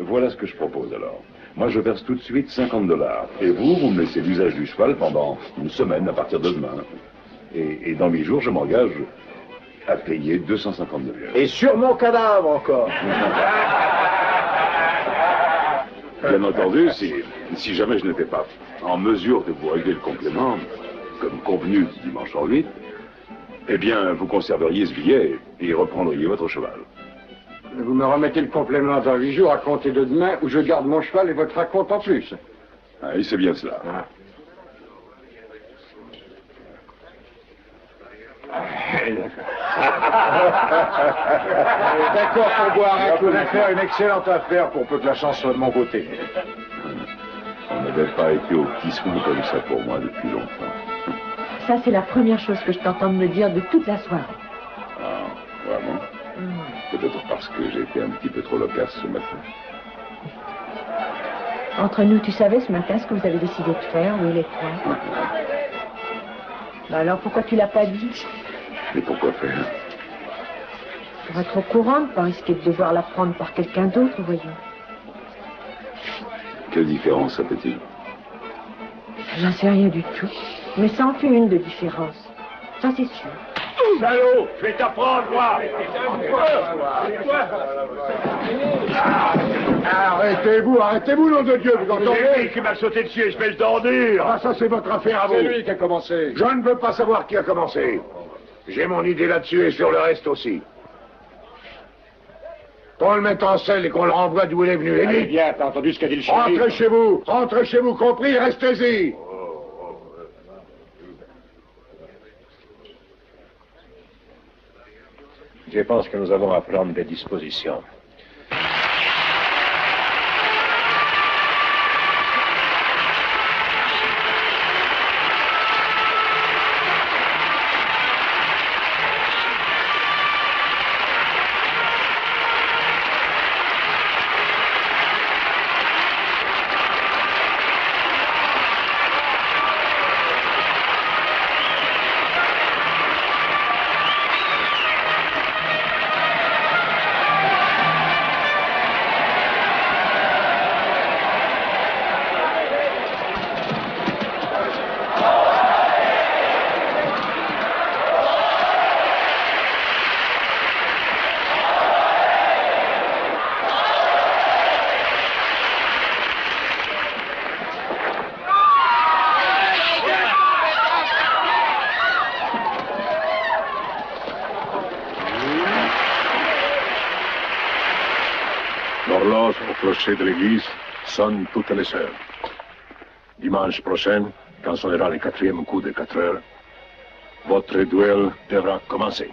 Voilà ce que je propose alors. Moi, je verse tout de suite 50 $. Et vous me laissez l'usage du cheval pendant une semaine à partir de demain. Et dans 8 jours, je m'engage à payer 250 $. Et sur mon cadavre encore. Bien entendu, si jamais je n'étais pas en mesure de vous régler le complément, comme convenu dimanche en 8, eh bien, vous conserveriez ce billet et reprendriez votre cheval. Vous me remettez le complément dans 8 jours à compter de demain, où je garde mon cheval et votre raconte en plus. Ah, oui, c'est bien cela. D'accord pour boire un coup. On faire une excellente affaire pour peu que la chance soit de mon côté. On n'avait pas été au petit soin comme ça pour moi depuis longtemps. Ça, c'est la première chose que je t'entends me dire de toute la soirée. Ah, vraiment? Peut-être parce que j'ai été un petit peu trop loquace ce matin. Entre nous, tu savais ce matin ce que vous avez décidé de faire, Will et toi? Bah alors, pourquoi tu l'as pas dit? Et pourquoi faire? Pour être au courant, de pas risquer de devoir la prendre par quelqu'un d'autre, voyons. Quelle différence ça fait-il? J'en sais rien du tout. Mais ça en fait une de différence. Ça, c'est sûr. Salaud, je vais t'apprendre, moi. Arrêtez-vous, nom de Dieu, vous entendez? C'est lui qui m'a sauté dessus et je vais le tordur. Ah, ça, c'est votre affaire à vous. C'est lui qui a commencé. Je ne veux pas savoir qui a commencé. J'ai mon idée là-dessus et sur le reste aussi. Qu'on le mette en selle et qu'on le renvoie d'où il est venu. Allez, bien, t'as entendu ce qu'a dit le shérif? Rentrez chez vous, compris, restez-y. Je pense que nous avons à prendre des dispositions. clocher de l'église sonne toutes les heures. Dimanche prochain, quand sonnera le 4e coup de 4 heures, votre duel devra commencer.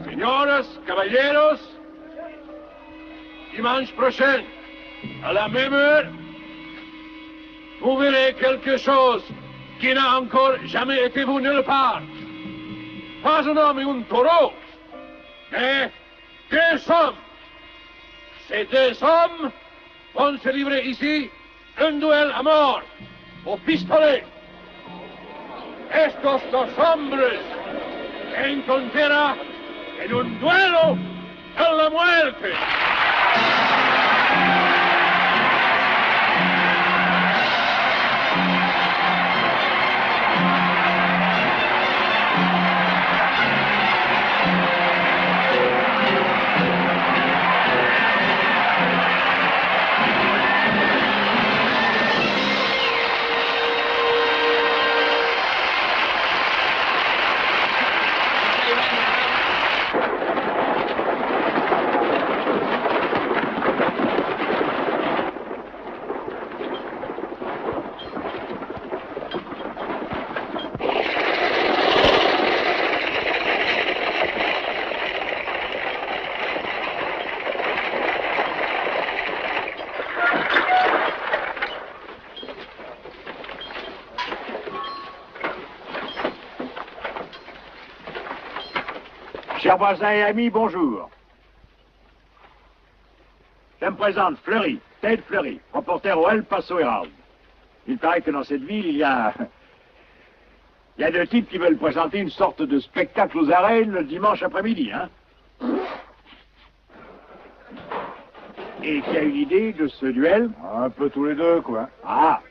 Señoras, caballeros, dimanche prochain, à la même heure, vous verrez quelque chose qui n'a encore jamais été vu nulle part. Pas un homme et un taureau, mais 2 hommes. Ces 2 hommes vont se livrer ici un duel à mort, au pistolet. Estos 2 hombres se encontrarán en un duelo a la muerte. Chers voisins et amis, bonjour. Je me présente Fleury, Ted Fleury, reporter au El Paso Herald. Il paraît que dans cette ville, il y a 2 types qui veulent présenter une sorte de spectacle aux arènes le dimanche après-midi, hein. Et qui a une idée de ce duel? Un peu tous les 2, quoi. Ah.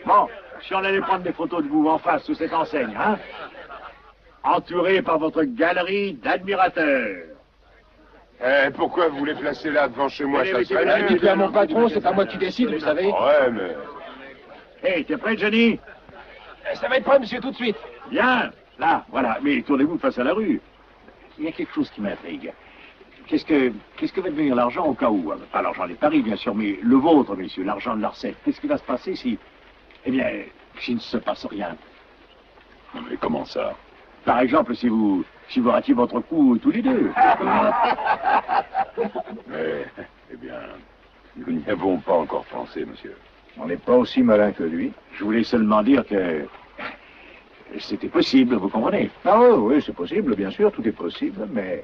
Bon, si on allait prendre des photos de vous en face sous cette enseigne, hein, entouré par votre galerie d'admirateurs. Pourquoi vous les placez là devant chez moi? Ça serait bien. Dites-le à mon patron, c'est pas moi qui décide, vous savez. Ouais, mais... Hé, t'es prêt, Johnny? Ça va être prêt, monsieur, tout de suite. Bien, là, voilà. Mais tournez-vous face à la rue. Il y a quelque chose qui m'intrigue. Qu'est-ce que va devenir l'argent au cas où? Pas l'argent des paris, bien sûr, mais le vôtre, messieurs, l'argent de la recette. Qu'est-ce qui va se passer si... Eh bien, s'il ne se passe rien? Non, mais comment ça? Par exemple, si vous ratiez votre coup tous les 2. Mais, eh bien, nous n'y avons pas encore pensé, monsieur. On n'est pas aussi malin que lui. Je voulais seulement dire que c'était possible, vous comprenez? Ah oui, c'est possible, bien sûr, tout est possible, mais...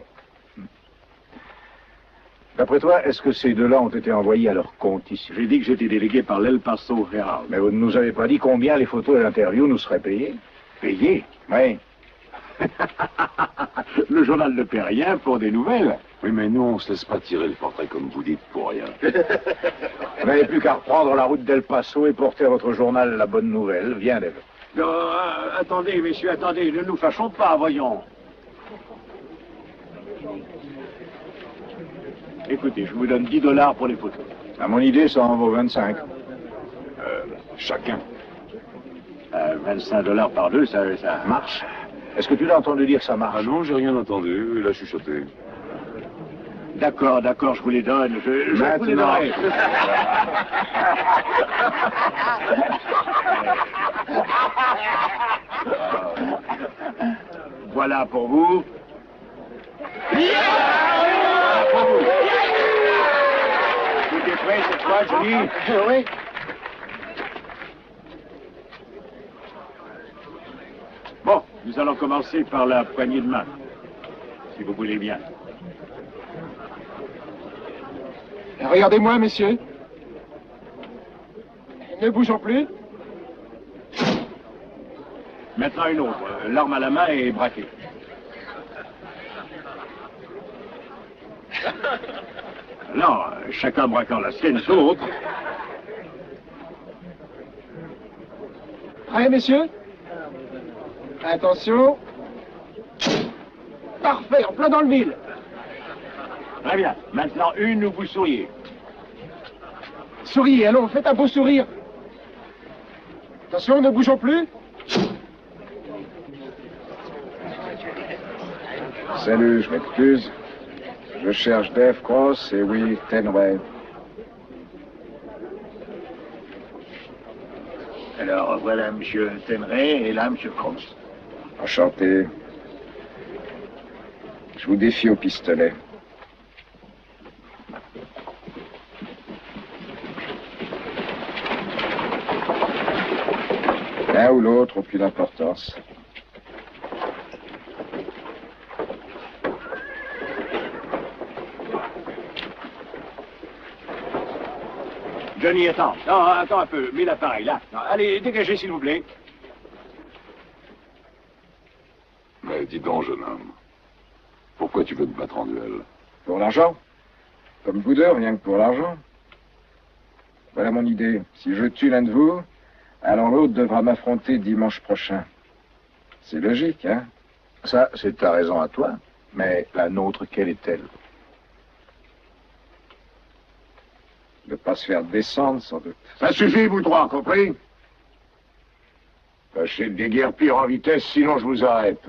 D'après toi, est-ce que ces 2-là ont été envoyés à leur compte ici? J'ai dit que j'étais délégué par l'El Paso Herald. Mais vous ne nous avez pas dit combien les photos de l'interview nous seraient payées? Payées? Oui. Le journal ne paie rien pour des nouvelles. Oui, mais nous, on se laisse pas tirer le portrait comme vous dites pour rien. Vous n'avez plus qu'à reprendre la route d'El Paso et porter à votre journal la bonne nouvelle. Viens, Dave. Non, attendez, messieurs, attendez, ne nous fâchons pas, voyons. Écoutez, je vous donne $10 pour les photos. À mon idée, ça en vaut 25. Chacun. 25 $ par 2, ça marche. Est-ce que tu l'as entendu dire ça marche? Ah non, j'ai rien entendu. Il a chuchoté. D'accord, je vous les donne. Je vous les donnerai. Voilà pour vous. Tout est prêt cette fois, Johnny? Oui. Bon, nous allons commencer par la poignée de main, si vous voulez bien. Regardez-moi, messieurs. Ne bougeons plus. Maintenant une autre, l'arme à la main et braquée. Non, chacun braquant la sienne sur l'autre. Prêts, messieurs? Attention. Parfait, en plein dans le mille. Très bien. Maintenant une où vous souriez. Souriez, allons, faites un beau sourire. Attention, ne bougeons plus. Salut, je m'excuse. Je cherche Dave Cross et Will Tenway. Alors, voilà M. Tenray et là, M. Cross. Enchanté. Je vous défie au pistolet. L'un ou l'autre, aucune importance. Johnny, attends. Non, attends un peu. Mets l'appareil, là. Non, allez, dégagez, s'il vous plaît. Mais dis donc, jeune homme, pourquoi tu veux te battre en duel? Pour l'argent? Comme vous deux, rien que pour l'argent. Voilà mon idée. Si je tue l'un de vous, alors l'autre devra m'affronter dimanche prochain. C'est logique, hein? Ça, c'est ta raison à toi. Mais la nôtre, quelle est-elle? De ne pas se faire descendre, sans doute. Ça suffit, vous trois, compris? Tâchez de déguerpir en vitesse, sinon je vous arrête.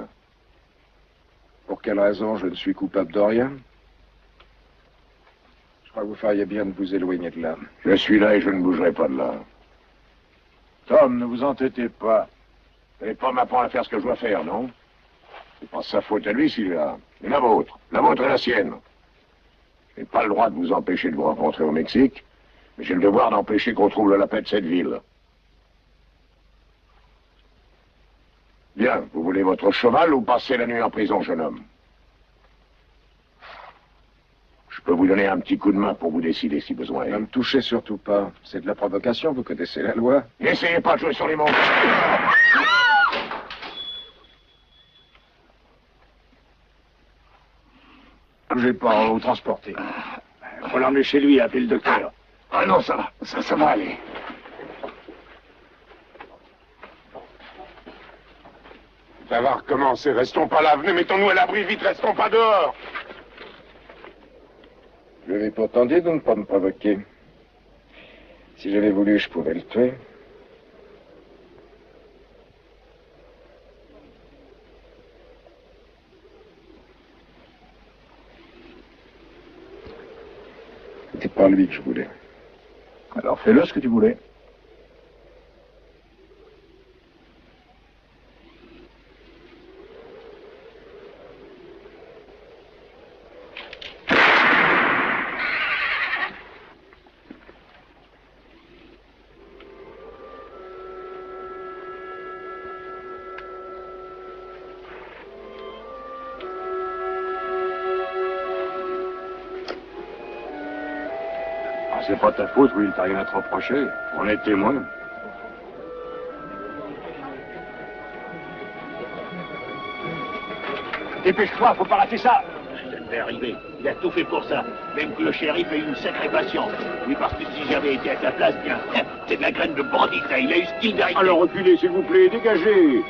Pour quelle raison je ne suis coupable de rien? Je crois que vous feriez bien de vous éloigner de là. Je suis là et je ne bougerai pas de là. Tom, ne vous entêtez pas. Vous n'allez pas m'apprendre à faire ce que je dois faire, non? C'est pas sa faute à lui, s'il est là. Mais la vôtre. La vôtre et la sienne. Je n'ai pas le droit de vous empêcher de vous rencontrer au Mexique, mais j'ai le devoir d'empêcher qu'on trouve la paix de cette ville. Bien, vous voulez votre cheval ou passer la nuit en prison, jeune homme? Je peux vous donner un petit coup de main pour vous décider si besoin est. Ne me touchez surtout pas. C'est de la provocation, vous connaissez la loi. N'essayez pas de jouer sur les mots. Bougez pas, on va vous transporter. Faut l'emmener chez lui et appeler le docteur. Ah non, ça va. Ça va aller. Ça va recommencer. Restons pas là. Venez, mettons-nous à l'abri vite. Restons pas dehors. Je lui ai pourtant dit de ne pas me provoquer. Si j'avais voulu, je pouvais le tuer. C'était pas lui que je voulais. Alors fais-le ce que tu voulais. C'est pas ta faute, Will, t'as rien à te reprocher. On est témoins. Dépêche-toi, faut pas rater ça. Ça devait arriver. Il a tout fait pour ça. Même que le shérif ait eu une sacrée passion. Oui, parce que si j'avais été à ta place, bien, c'est de la graine de bandit, ça. Il a eu ce qu'il d'arriver. Alors reculez, s'il vous plaît, dégagez.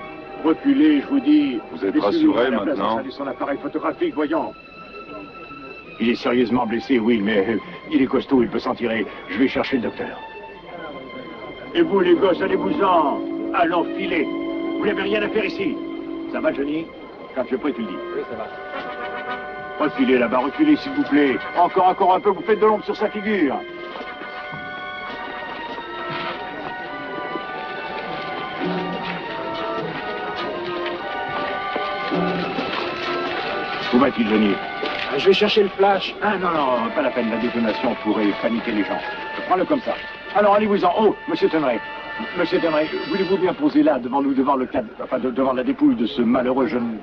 Reculez, je vous dis. Vous êtes rassuré maintenant? Son appareil photographique, voyons. Il est sérieusement blessé, oui, mais il est costaud, il peut s'en tirer. Je vais chercher le docteur. Et vous, les gosses, allez-vous-en. Allons filer. Vous n'avez rien à faire ici. Ça va, Johnny? Quand tu es prêt, tu le dis. Oui, ça va. Refilez là-bas, reculez, s'il vous plaît. Encore un peu, vous faites de l'ombre sur sa figure. Où va-t-il, Johnny? Je vais chercher le flash. Ah non, non, pas la peine, la détonation pourrait paniquer les gens. Prends-le comme ça. Alors allez-vous-en. Oh, monsieur Tenray. Monsieur Tenray, voulez-vous bien poser là, devant nous, devant le cadre, enfin, devant la dépouille de ce malheureux jeune...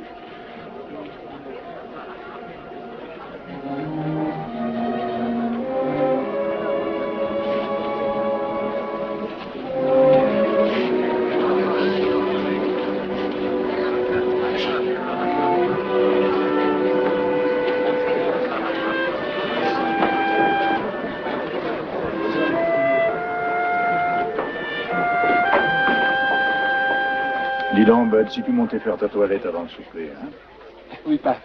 Dis donc, Bud, si tu montais faire ta toilette avant de souffler, hein? Oui, pas.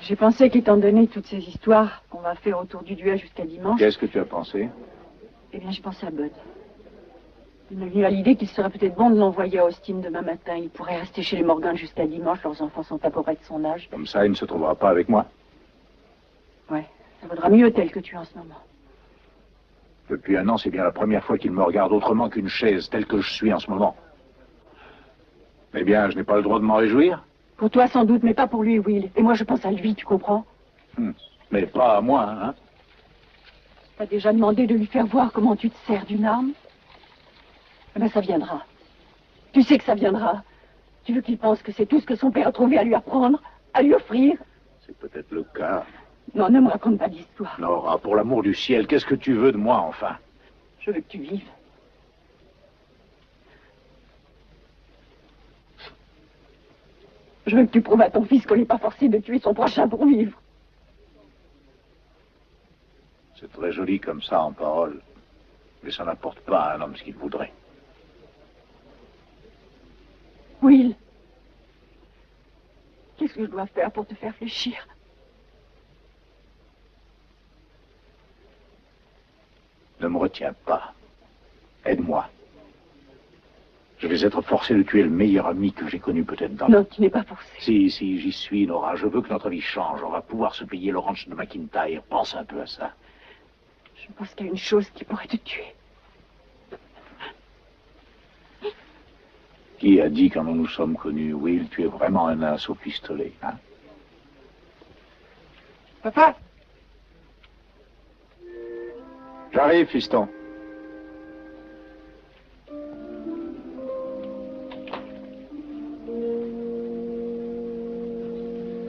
J'ai pensé qu'étant donné toutes ces histoires qu'on va faire autour du duel jusqu'à dimanche... Qu'est-ce que tu as pensé? Eh bien, j'ai pensé à Bud. Il m'est venu à l'idée qu'il serait peut-être bon de l'envoyer à Austin demain matin. Il pourrait rester chez les Morgan jusqu'à dimanche. Leurs enfants sont à peu près de son âge. Comme ça, il ne se trouvera pas avec moi. Ouais, ça vaudra mieux tel que tu es en ce moment. Depuis 1 an, c'est bien la première fois qu'il me regarde autrement qu'une chaise, telle que je suis en ce moment. Eh bien, je n'ai pas le droit de m'en réjouir? Pour toi, sans doute, mais pas pour lui, Will. Et moi, je pense à lui, tu comprends? Mais pas à moi, hein? T'as déjà demandé de lui faire voir comment tu te sers d'une arme? Eh bien, ça viendra. Tu sais que ça viendra. Tu veux qu'il pense que c'est tout ce que son père a trouvé à lui apprendre, à lui offrir? C'est peut-être le cas. Non, ne me raconte pas d'histoire. Laura, pour l'amour du ciel, qu'est-ce que tu veux de moi, enfin? Je veux que tu vives. Je veux que tu prouves à ton fils qu'on n'est pas forcé de tuer son prochain pour vivre. C'est très joli comme ça, en parole. Mais ça n'apporte pas à un homme ce qu'il voudrait. Will, qu'est-ce que je dois faire pour te faire fléchir? Ne me retiens pas. Aide-moi. Je vais être forcé de tuer le meilleur ami que j'ai connu peut-être dans... Non, tu n'es pas forcé. Si, j'y suis, Nora. Je veux que notre vie change. On va pouvoir se payer le ranch de McIntyre. Pense un peu à ça. Je pense qu'il y a une chose qui pourrait te tuer. Qui a dit quand nous nous sommes connus, Will, tu es vraiment un as au pistolet, hein? Papa! J'arrive, fiston.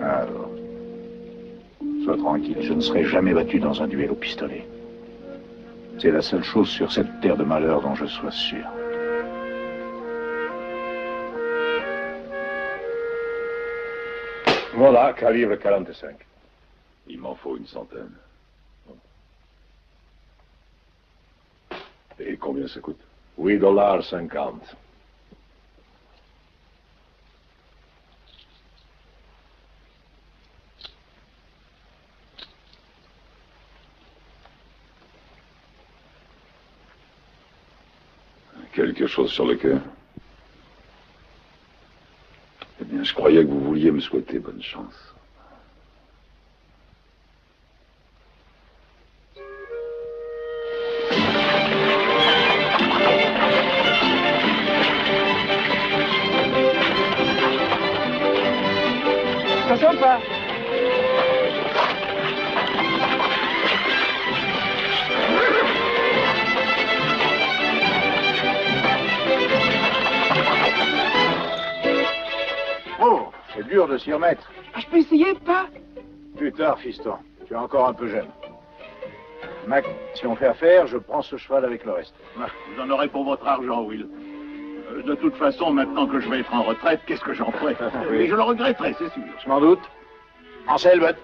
Alors, sois tranquille, je ne serai jamais battu dans un duel au pistolet. C'est la seule chose sur cette terre de malheur dont je sois sûr. Voilà, calibre 45. Il m'en faut une centaine. Et combien ça coûte? $8.50. Quelque chose sur le cœur? Eh bien, je croyais que vous vouliez me souhaiter bonne chance. Ça sonne pas? Oh, c'est dur de s'y remettre. Ah, je peux essayer, pas? Plus tard, fiston. Tu es encore un peu jeune. Mac, si on fait affaire, je prends ce cheval avec le reste. Vous en aurez pour votre argent, Will. De toute façon, maintenant que je vais être en retraite, qu'est-ce que j'en ferai? Oui. Mais je le regretterai, c'est sûr. Je m'en doute. Ansel, Bud.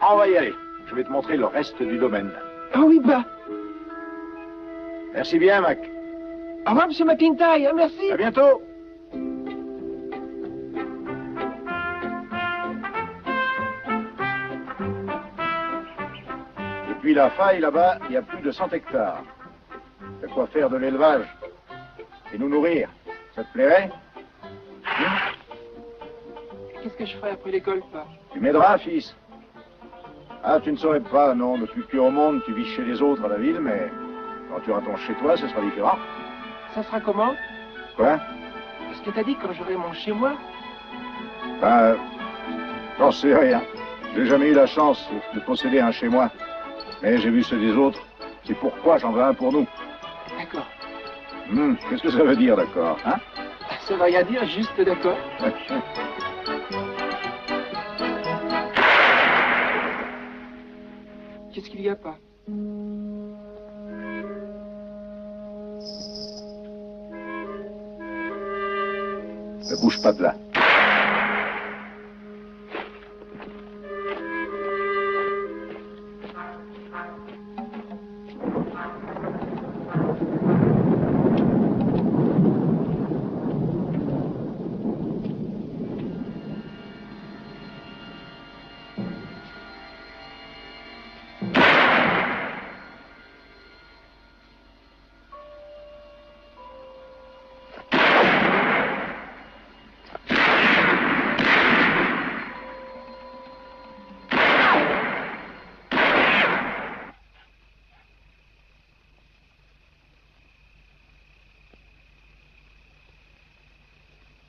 On va y aller. Je vais te montrer le reste du domaine. Ah oui, bah. Merci bien, Mac. Au revoir, monsieur McIntyre. Merci. À bientôt. Depuis la faille, là-bas, il y a plus de 100 hectares. De quoi faire de l'élevage. Et nous nourrir. Ça te plairait? Qu'est-ce que je ferai après l'école, pas? Tu m'aideras, fils. Ah, tu ne saurais pas, non. Depuis que tu es au monde, tu vis chez les autres à la ville, mais quand tu auras ton chez toi, ce sera différent. Ça sera comment? Quoi? Qu'est-ce que t'as dit quand j'aurai mon chez moi? Ben, j'en sais rien. J'ai jamais eu la chance de posséder un chez moi. Mais j'ai vu ceux des autres. C'est pourquoi j'en veux un pour nous. D'accord. Qu'est-ce que ça veut dire, d'accord, hein? Ça va rien dire, juste d'accord. Qu'est-ce qu'il y a pas? Ne bouge pas de là.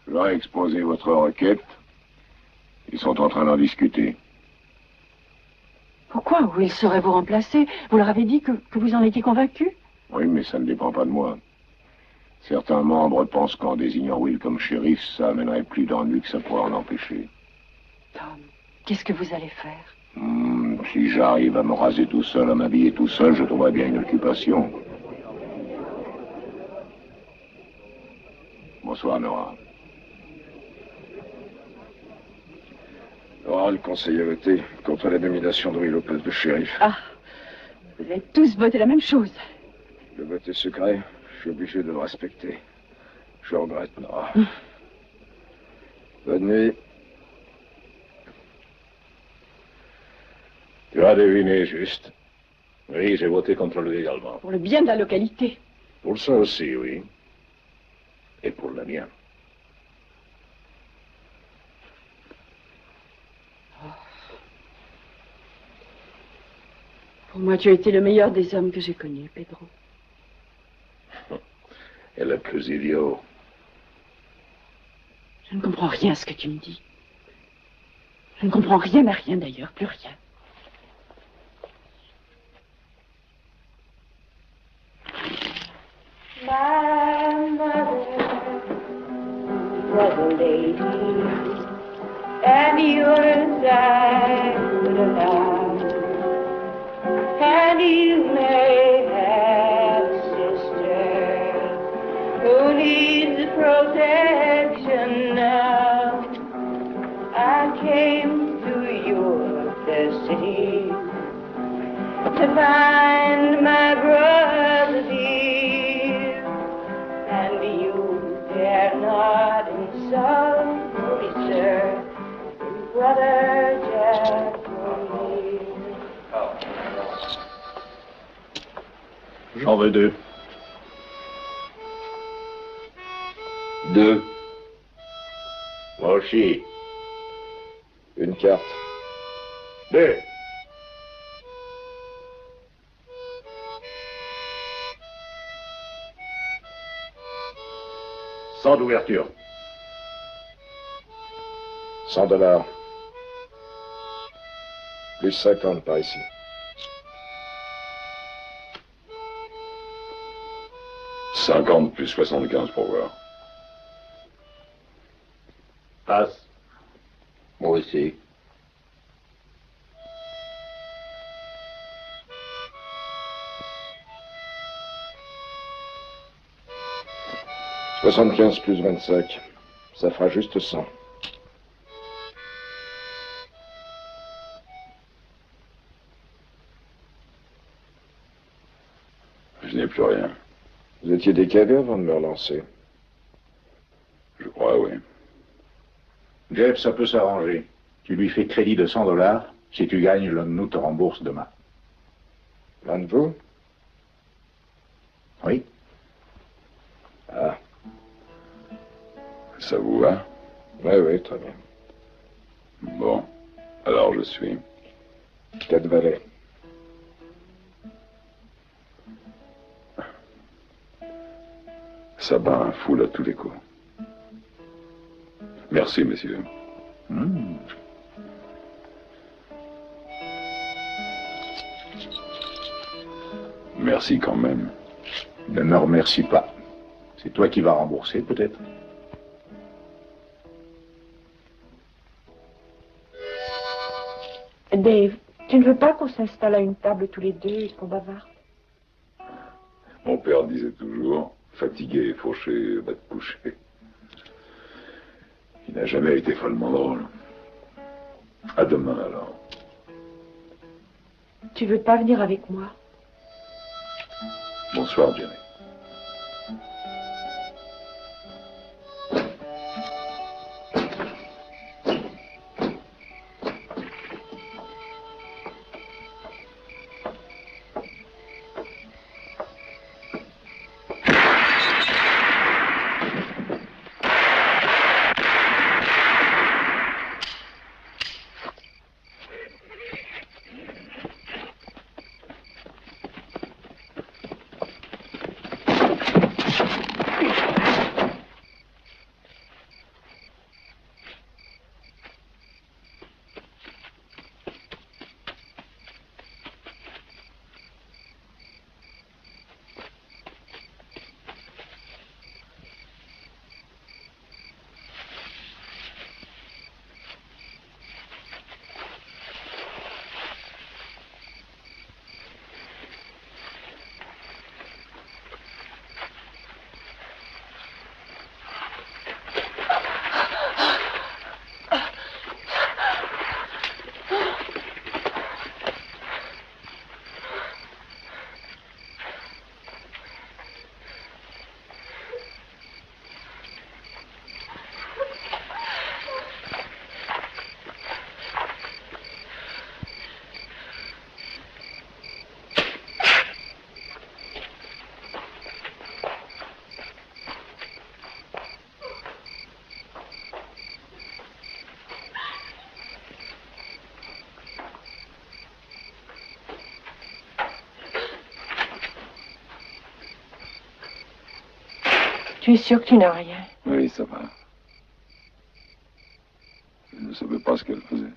Je leur ai exposé votre requête. Ils sont en train d'en discuter. Pourquoi? Will saurait vous remplacer. Vous leur avez dit que vous en étiez convaincu? Oui, mais ça ne dépend pas de moi. Certains membres pensent qu'en désignant Will comme shérif, ça amènerait plus d'ennuis que ça pourrait en empêcher. Tom, qu'est-ce que vous allez faire? Si j'arrive à me raser tout seul, à m'habiller tout seul, je trouverai bien une occupation. Bonsoir, Nora. Nora, le conseil a voté contre la nomination de Will au poste de shérif. Ah, vous avez tous voté la même chose. Le vote est secret. Je suis obligé de le respecter. Je regrette, Nora. Bonne nuit. Tu as deviné juste. Oui, j'ai voté contre lui également. Pour le bien de la localité. Pour ça aussi, oui. Et pour le mien. Pour moi, tu as été le meilleur des hommes que j'ai connus, Pedro. Et le plus idiot. Je ne comprends rien à ce que tu me dis. Je ne comprends rien à rien d'ailleurs, plus rien. My mother was a lady, and you were a and you may have a sister who needs protection now. I came to your city to find my brother dear, and you dare not insult me, sir, brother Jack. J'en veux deux. Deux. Moi aussi. Une carte. Deux. Sans d'ouverture. $100. Plus 50 par ici. $50 plus 75 pour voir. Passe. Moi aussi. « 75 plus 25, ça fera juste 100. Je n'ai plus rien. Vous étiez décavé avant de me relancer. Je crois, oui. Jeff, ça peut s'arranger. Tu lui fais crédit de $100. Si tu gagnes, l'un de nous te rembourse demain. L'un de vous? Oui. Ah. Ça vous va? Oui, oui, très bien. Bon, alors je suis. 4 valets. Ça bat un foule à tous les coups. Merci, messieurs. Merci quand même. Ne me remercie pas. C'est toi qui vas rembourser, peut-être. Dave, tu ne veux pas qu'on s'installe à une table tous les deux et qu'on bavarde? Mon père disait toujours, fatigué et fauché, va te coucher. Il n'a jamais été follement drôle. À demain, alors. Tu veux pas venir avec moi? Bonsoir, Jenny. Tu es sûr que tu n'as rien? Oui, ça va. Elle ne savait pas ce qu'elle faisait.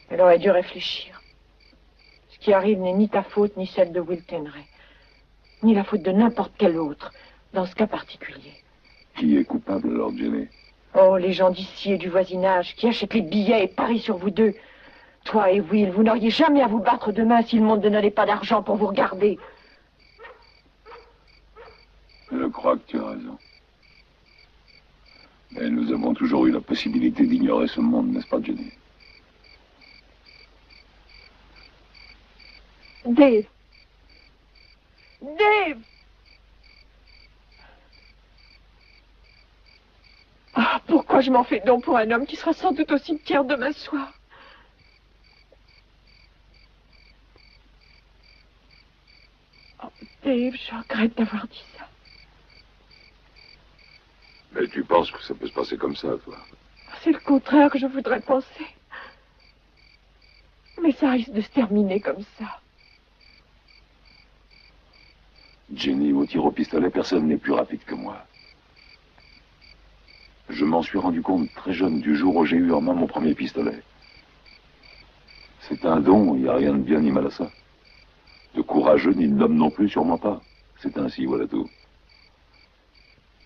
Elle aurait dû réfléchir. Ce qui arrive n'est ni ta faute, ni celle de Will Tenray, ni la faute de n'importe quel autre, dans ce cas particulier. Qui est coupable alors, Jenny? Oh, les gens d'ici et du voisinage, qui achètent les billets et parient sur vous deux. Toi et Will, vous n'auriez jamais à vous battre demain si le monde ne donnait pas d'argent pour vous regarder. Je crois que tu as raison. Mais nous avons toujours eu la possibilité d'ignorer ce monde, n'est-ce pas, Jenny? Dave! Dave! Ah, pourquoi je m'en fais donc pour un homme qui sera sans doute au cimetière demain soir? Oh, Dave, je regrette d'avoir dit ça. Mais tu penses que ça peut se passer comme ça, toi? C'est le contraire que je voudrais penser. Mais ça risque de se terminer comme ça. Jenny, au tir au pistolet, personne n'est plus rapide que moi. Je m'en suis rendu compte très jeune du jour où j'ai eu en main mon premier pistolet. C'est un don, il n'y a rien de bien ni mal à ça. De courageux ni de noble non plus, sûrement pas. C'est ainsi, voilà tout.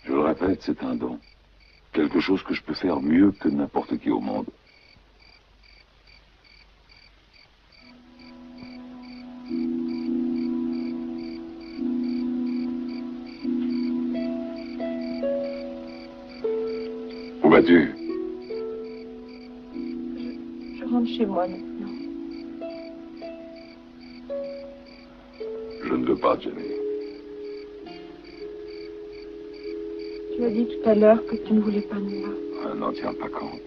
Je le répète, c'est un don. Quelque chose que je peux faire mieux que n'importe qui au monde. Où vas-tu? Je rentre chez moi maintenant. Je ne veux pas, Jenny. Tu as dit tout à l'heure que tu ne voulais pas de moi. N'en tiens pas compte.